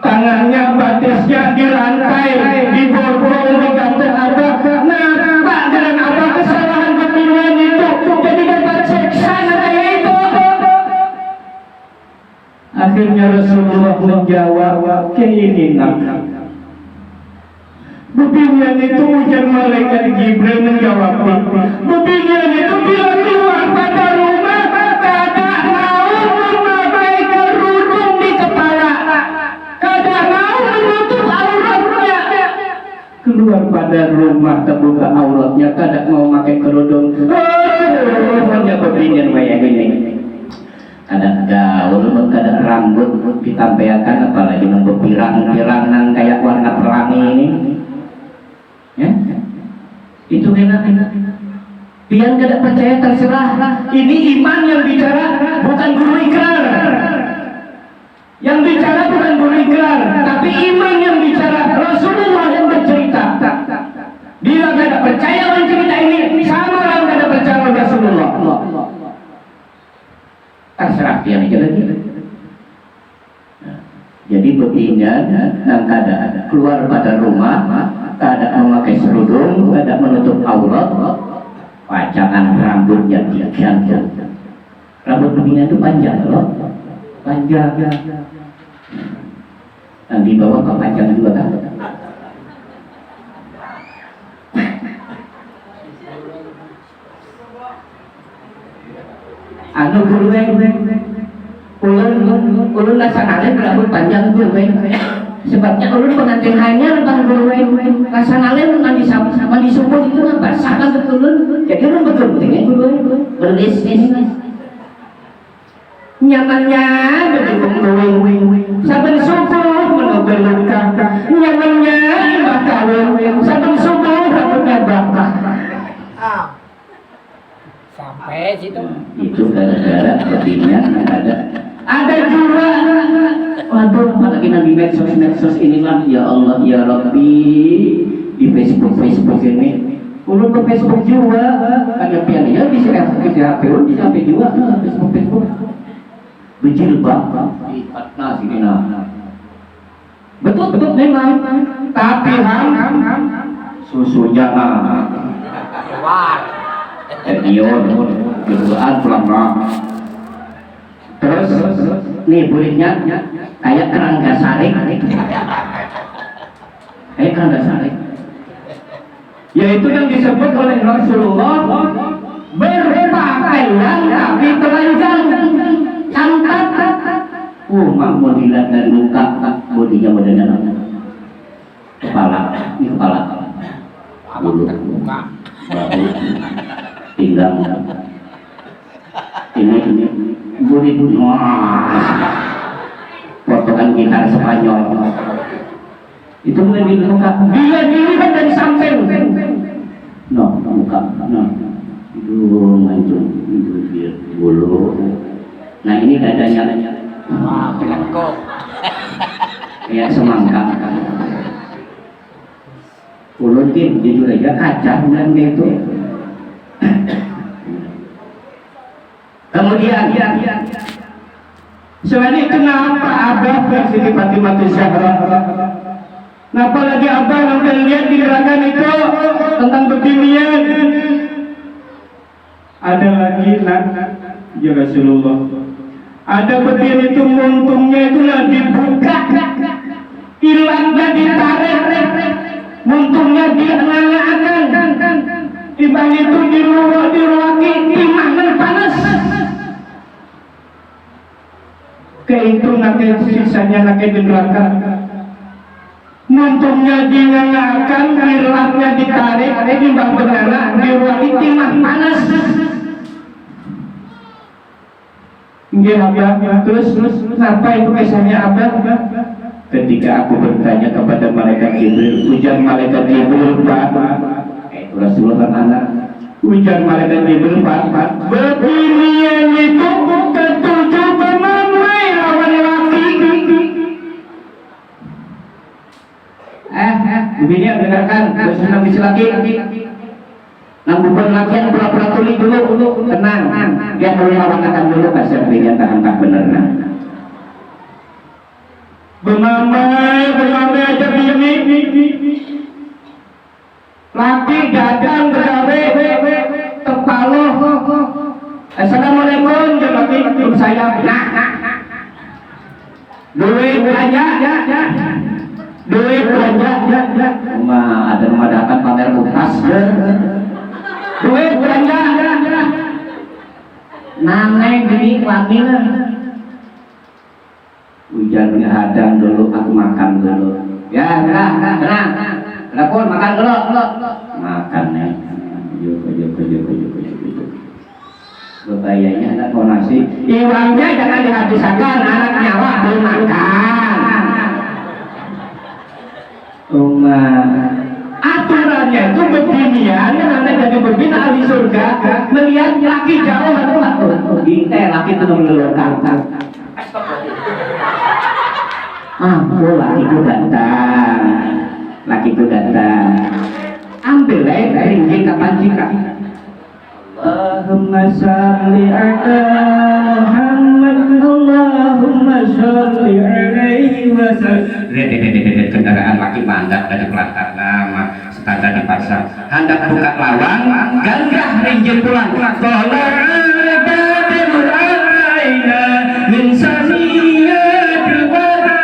Tangannya batisnya dirantai, diborgol, digantung Abah. Kenapa gerang Abah kesalahan bebingan itu jadi dapat seksa kayak itu? Akhirnya Rasulullah menjawab, kayak ini nak. Bebingan itu ujar malaikat Jibril menjawab, bebingan itu bila keluar pada rumah kada mau memakai kerudung di kepala, kada mau menutup auratnya. Keluar pada rumah terbuka auratnya, kada mau memakai kerudung. Hanya bebingan kayak gini. Ada gaul, ada rambut ditampilkan, apalagi nunggu pirang-pirangan kayak warna pelangi ini. Ya, itu enak. Pian kada percaya terserah. Ini iman yang bicara, bukan guru ikrar. Yang bicara bukan guru ikrar, tapi iman yang bicara. Rasulullah yang bercerita. yang aja lagi. Nah, jadi betina yang keadaan keluar pada rumah, keadaan memakai serudung, keadaan menutup aurat, pacangan rambutnya digantung. Rambut betina itu panjang loh, panjang. Yang di bawah panjang juga kan? Anu gulung, ulun laksanakan rambut panjang gulung. Sebabnya ulun pengantin hanya tentang gulung. Laksanakan mandi subuh itu basahkan ke ulun. Jadi ulun betul-betulnya gulung berlis ini. Nyamannya betul gulung. Saben subuh menobelkan. Nyamannya imbah kawin. Saben subuh rambutnya bakar. Sampai situ. Itu gara-gara betina ada juga. Waduh, apalagi di medsos ini mah, ya Allah ya Rabbi, di Facebook ini. Ulun ke Facebook juga, ada piannya di HP ulun di HP juga, Facebook. Berjilbab di patna sini nah. Betul memang. Tapi susunya Wah. Enion, berdoa pulang. Terus nih buritnya kayak kerangka saring. Yaitu yang disebut oleh Rasulullah berpakaian tapi telanjang, cantat. Mau dilihat dari muka, bodinya modelnya kepala, ini kepala, bulu, bahu, pinggang, ini budi potongan gitar Spanyol itu mulai di muka, bila dilihat dari samping muka hidung mancung bibir bulu. Nah ini dadanya Kok kayak semangka. Ulun jujur aja kacang dan gitu. Kemudian selain itu kenapa Abah Siti Fatimah Zahra? Kenapa lagi Abah sampai lihat di gerakan itu tentang beginian? Ada lagi ya Rasulullah. Ada betina itu muntungnya itu dibuka, hilangnya ditarik, muntungnya diangkat, ibang itu diruaki, timahnya panas. Ke itu nakal sisanya nakal di neraka. Muntungnya diangkat, hilangnya ditarik, ibang benar diruaki, timah panas. Nggih Abah, terus apa itu kisahnya Abah? Ketika aku bertanya kepada malaikat Jibril, ujar malaikat Jibril, Pak, itu Rasulullah anak. Ujar malaikat Jibril, Pak, beginian itu ketujuh pemamai lawan laki. Beginian dengarkan, terus nangis lagi. Bukan lagi yang pura-pura tuli dulu, tenang. Dia mulai lawan dulu, kasih dia tahan tak bener. Bemamai aja begini. Laki gadang bergawe, tepaloh. Assalamualaikum, laki saya. Duit belanja. Ada rumah datang pamer utas. Duit belanja. Naneng gini wamil. Hujan hadang dulu, aku makan dulu. Ya, tenang. Telepon makan dulu. Makan nih. Bebayanya anak mau nasi. Iwangnya jangan dihabiskan, anak nyawa belum makan. Aturannya itu beginian, nanti jadi berbina ahli surga melihat laki jauh atau laki itu mengelurkan. Laki itu datang. Ambil ringgit kapan jika. Allahumma salli ala Muhammad. sholli alaihi wasallam. Kendaraan laki mandat dari pelantar nama standar dipasang. Hendak buka lawang, gagah rinjil pulang. Qala badrul alaina min saniyatil wada.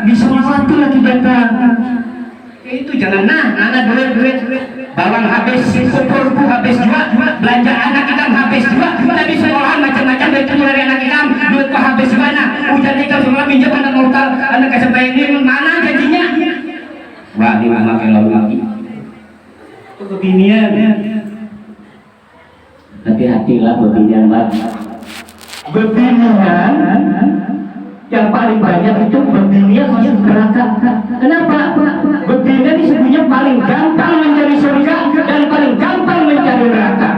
Bisolawatu lagi datang. Itu jangan anak duit bawang habis, kumpulku habis juga, belanja anak ikam habis juga, tapi sekolahan macam-macam dari dari anak ikam, duit kok habis juga. Nah, hujan ikam semua pinjam anak motor, anak kasih ini mana gajinya? Wah, di mana kalau lagi? Itu kebinian ya. Hati-hatilah bebinian lagi. Bebinian yang paling banyak itu bebinian masuk neraka. Kenapa? Bebinian disebutnya paling gampang mencari surga dan paling gampang mencari neraka.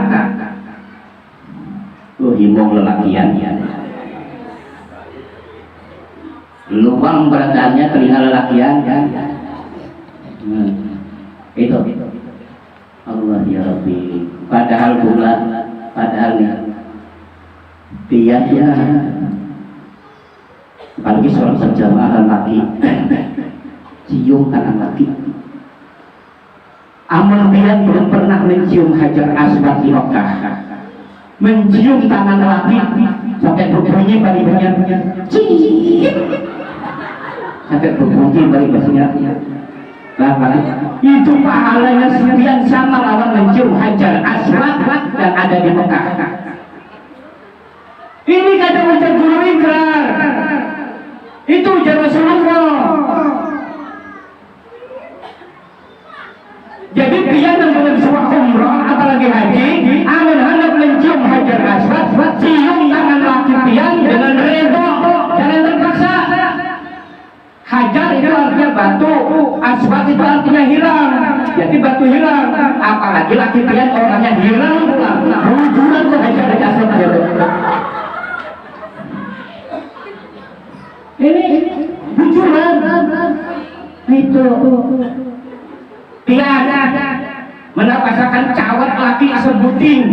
Himong lelakian ya. Luang beradaannya telinga lelakian kan? Itu. Allah ya Rabbi. Padahal bulan, padahal dia apalagi seorang berjamaah laki cium kanan laki. Amal dia belum pernah mencium hajar aswad di Mekah, mencium tangan laki sampai berbunyi balihonya sampai berbunyi balihonya. Itu pahalanya sekian sama lawan mencium hajar aswad yang ada di Mekah. Ini kata ujar guru ikrar, itu ujar Rasulullah. Jadi dia yang bersuah umrah apalagi haji, amin hendak mencium hajar aswad, cium tangan laki pian dengan redha, jangan terpaksa. Hajar itu artinya batu, aswad itu artinya hilang. Jadi batu hilang, apalagi laki pian orangnya hilang pula. Rujukan ke hajar aswad dia. Ini bujuran itu tiada mendapatkan cawat laki sebuting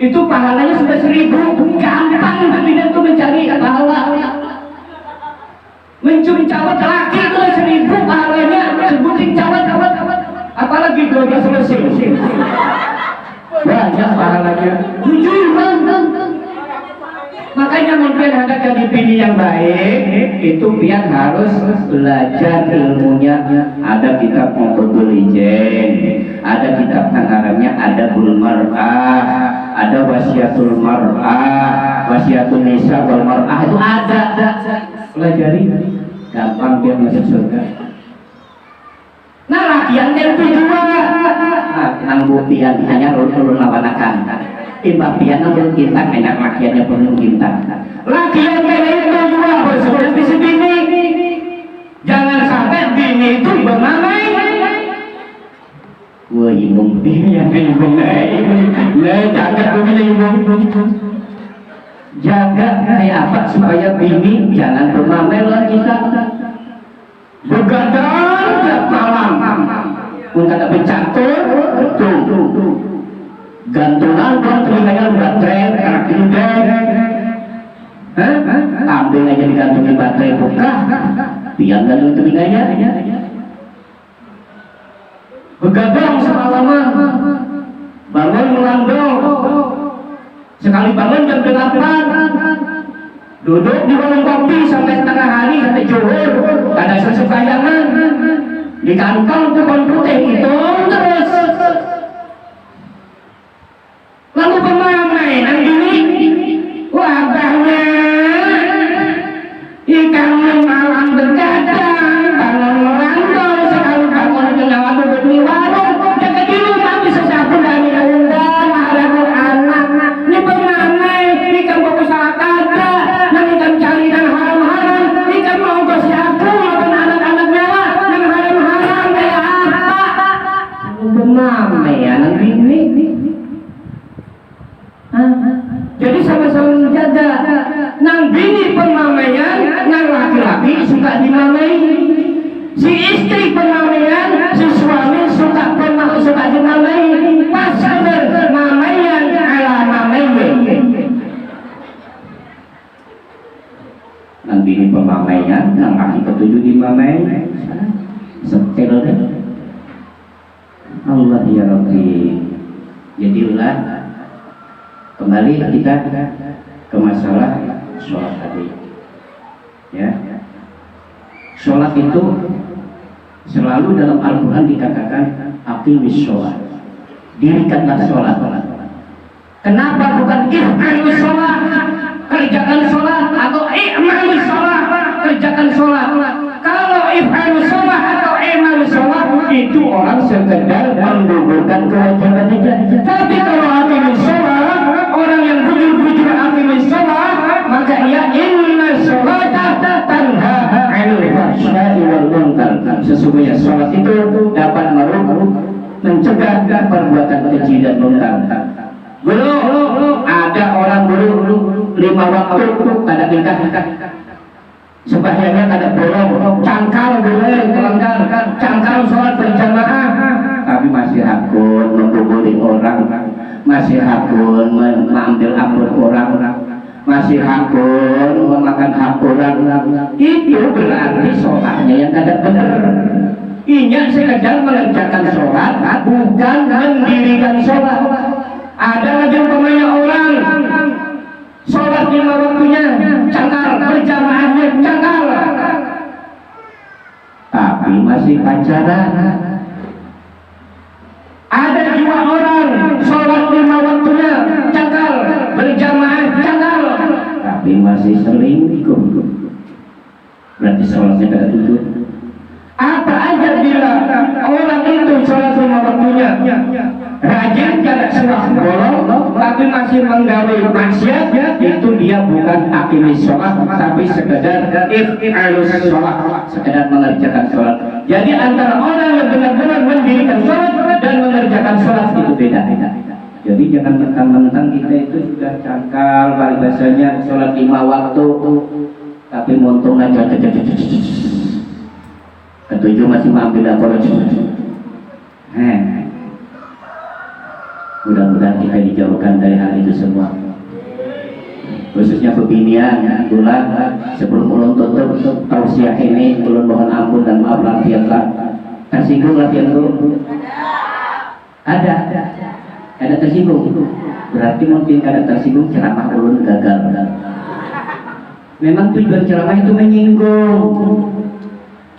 itu pahalanya sudah 1000. Gampang tidak itu mencari pahala. Mencium cawat laki itu 1000 pahalanya, sebuting cawat apalagi 12 selesai banyak pahalanya. Bujuran. Makanya mungkin hendak jadi bini yang baik itu pian harus belajar ilmunya. Ada kitab Muqaddul Ijen, ada kitab tanggarannya, ada Bulmar'ah, ada Wasiatul Mar'ah, Wasiatul Nisa wal Mar'ah, itu ada. Pelajari, gampang biar masuk surga. Nah, lakiannya itu juga. Nah, nanggu pian hanya ulun lawanakan. Timbang piana belum kintan, enak lakiannya belum kintan. Lakiannya itu juga berseperti sebini. Jangan sampai bini itu bernamai. Wah, imung bini yang imung jaga bini imung. Jaga kayak apa supaya bini jangan bernamai lagi kita. Begadang tiap malam. Pun kata bercatur, betul. Gantungan kan telinganya baterai karena kinder. Ambil aja digantungin baterai buka, biar gantung telinganya. Begadang semalaman, bangun melandong. Sekali bangun jam 8, duduk di warung kopi sampai tengah hari sampai zuhur. Ada sesembayangan di kantong tukang putih itu terus. Lalu pemamai nang gini, wabahnya ikan malam bergadang, bangun merantau sekali bangun nyawa duduk di warung, jaga dulu tapi sesapu dari undang ada anak. Ini pemamai ikan berusaha kata, nang ikan cari dan haram-haram, ikan mau bersiapu maupun anak-anak nyawa, nang haram-haram kayak apa? Pemamai ya nang gini. Jadi sama-sama menjaga. Nang bini pemamaian, nang laki-laki suka dimamai. Si istri pemamaian, si suami suka dimamai. Pasangan mamaian ala mamaian. Nang bini pemamaian nang kaki ketujuh di mamai setel deh. Allah ya Rabbi. Jadilah kembali kita ke masalah sholat tadi. Ya, sholat itu selalu dalam Al-Quran dikatakan aqimis sholat, dirikanlah sholat. Kenapa bukan if'alus sholat, kerjakan sholat, atau i'malus sholat, kerjakan sholat? Kalau if'alus sholat atau i'malus sholat itu orang sekedar menggugurkan kewajiban saja. Tapi kalau aqimis sholat, orang yang bujur-bujur aqimis sholat, maka ia inna sholata tanha 'anil fahsya'i wal munkar. Sesungguhnya sholat itu dapat mencegah perbuatan keji dan munkar. Belum ada orang belum 5 waktu kada nikah, sembahyangnya kada bolong, cangkal boleh kelanggar, cangkal sholat berjamaah, tapi masih hakun memboboli orang, masih hakun mengambil ampun orang, masih hakun memakan hak orang. Itu berarti sholatnya yang kada benar. Ini sekedar mengerjakan sholat, bukan mendirikan sholat. Ada lagi umpamanya orang sholat 5 waktunya cangkal, berjamaahnya cangkal, tapi masih pacaran. Ada juga orang sholat 5 waktunya cangkal, berjamaah cangkal, tapi masih selingkuh. Berarti sholatnya tidak tutup. Apa aja bila orang itu sholat 5 waktunya rajin, tidak salah bolong, tapi masih menggawe maksiat, itu dia bukan aqimis sholat, tapi sekedar if'alus sholat, sekedar mengerjakan sholat. Jadi antara orang yang benar-benar mendirikan sholat dan mengerjakan sholat itu beda. Jadi jangan mentang-mentang kita itu sudah cangkal, balik bahasanya sholat 5 waktu, tapi montung aja, ketujuh masih mengambil dapur. Mudah-mudahan kita dijauhkan dari hal itu semua, khususnya pebinian. Bulan sebelum ulun tutup tausiah ini, ulun mohon ampun dan maaf lahir batin. Tersinggung lahirku? Ada tersinggung. Berarti mungkin ada tersinggung ceramah ulun gagal. Memang tujuan ceramah itu menyinggung,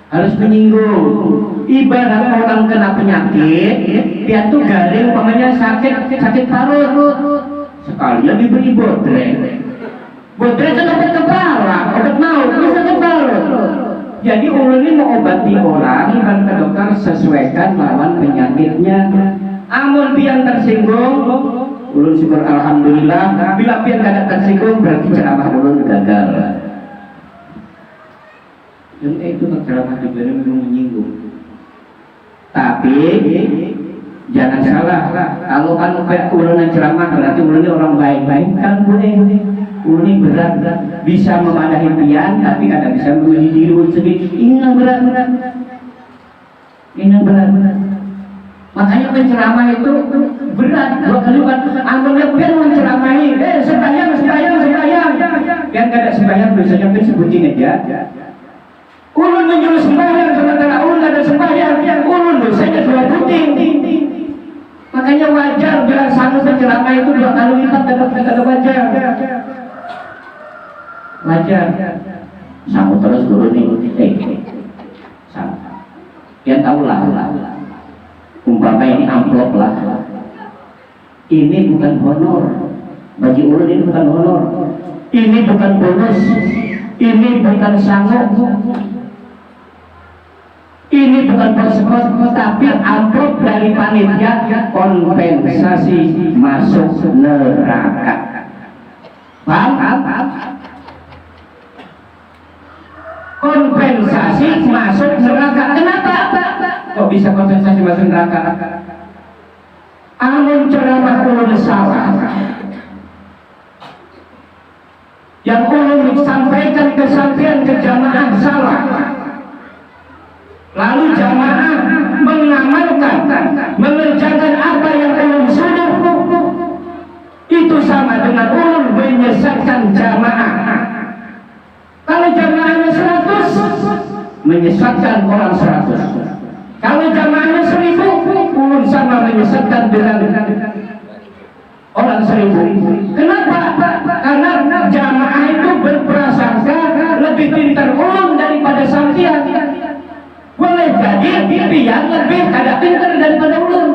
harus menyinggung. Ibarat orang kena penyakit, dia tuh garing, umpamanya sakit parut, sekalian diberi bodre itu obat kepala, obat maut, bisa ke parut. Jadi ulun ini mau obati orang, ibarat ke dokter, sesuaikan lawan penyakitnya. Amun pian tersinggung, ulun syukur alhamdulillah. Bila pian kada tersinggung, berarti ceramah ulun gagal. Yang itu ceramah juga belum menyinggung. Tapi jangan salah, kalau kan ulun yang ceramah berarti ulun ini orang baik-baik, kan boleh. Ulun ini berat, bisa memadahi pian, tapi kadang bisa memilih diri ulun sendiri. Ini yang berat. Makanya penceramah itu berat. 2 kali kan, amalnya pian menceramahi, sembahyang. Pian kada sembahyang, biasanya pian sebutin aja. Ulun menyuruh sembahyang, sementara ulun ada sembahyang, ulun dosanya 2 puting. Makanya wajar bila sanggup penceramah itu 2 kali lipat daripada wajar. Wajar. Sanggup terus guru nih, sanggup. Dia tahulah. Umpama ini amplop lah. Ini bukan honor. Bagi ulun ini bukan honor. Ini bukan bonus. Ini bukan sanggup. Ini bukan persekot, tapi amplop dari panitia kompensasi masuk neraka. Paham? Kompensasi masuk neraka. Kenapa? Kok bisa kompensasi masuk neraka? Amun ceramah ulun salah, yang ulun sampaikan kesaksian ke jamaah salah, lalu jamaah mengamalkan, mengerjakan apa yang ulun suruh, itu sama dengan ulun menyesatkan jamaah. Kalau jamaahnya 100, menyesatkan orang 100. Kalau jamaahnya 1000, ulun sama menyesatkan dengan orang 1000. Kenapa? Karena jamaah itu berprasangka lebih pintar ulun daripada sampean. Boleh jadi pian lebih kada pintar daripada ulun.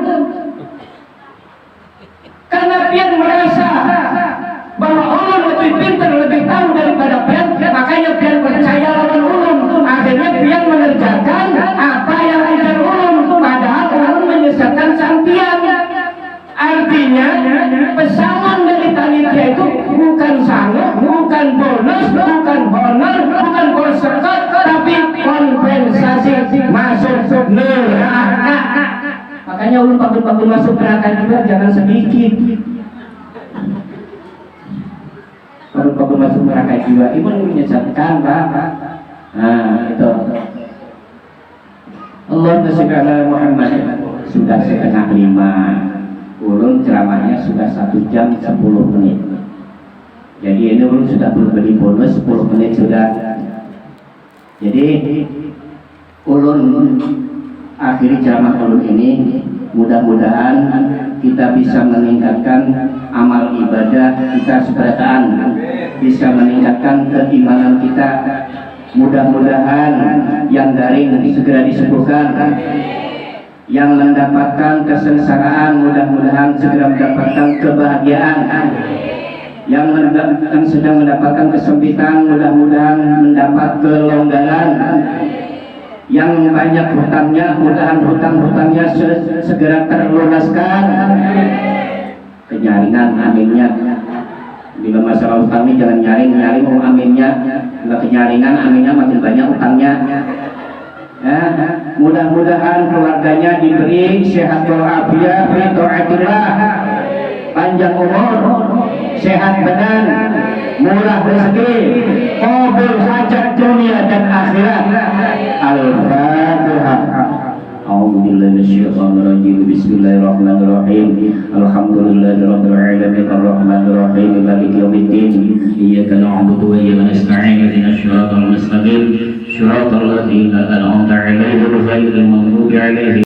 Karena pian merasa bahwa ulun lebih pintar, lebih tahu daripada pian, makanya pian percaya lawan ulun. Akhirnya pian mengerjakan apa yang ajar ulun, padahal ulun menyesatkan sampean. Artinya pesangon dari panitia itu bukan sangat, bukan bonus, bukan honor, bukan konservat, tapi kompensasi masuk neraka. Makanya ulun pakun-pakun masuk neraka juga jangan sedikit. Pakun-pakun masuk neraka juga, ibu menyesatkan Pak. Nah itu. Allah segala Muhammad sudah 4:30. Ulun ceramahnya sudah 1 jam 10 menit. Jadi ini ulun sudah beri bonus 10 menit sudah. Jadi ulun akhiri ceramah ulun ini, mudah-mudahan kita bisa meningkatkan amal ibadah kita seberataan, bisa meningkatkan keimanan kita. Mudah-mudahan yang daring segera disembuhkan, yang mendapatkan kesengsaraan mudah-mudahan segera mendapatkan kebahagiaan, yang sedang mendapatkan kesempitan mudah-mudahan mendapat kelonggaran, yang banyak hutangnya mudahan hutang-hutangnya segera terlunaskan. Kenyaringan aminnya. Bila masalah utang ini jangan nyaring aminnya. Bila kenyaringan aminnya makin banyak utangnya. Ya, mudah-mudahan keluarganya diberi sehat walafiat, taatillah, panjang umur, sehat badan, murah rezeki, qabul hajat dunia dan akhirat. Al-Fatihah. A'udzubillahi minasyaitonir rajim. Bismillahirrahmanirrahim. Alhamdulillahirabbil alamin arrahmanir rahim maliki yaumiddin. Iyyaka na'budu wa iyyaka nasta'in. Ihdinas siratal mustaqim. Shiratal ladzina an'amta 'alaihim ghairil maghdubi 'alaihim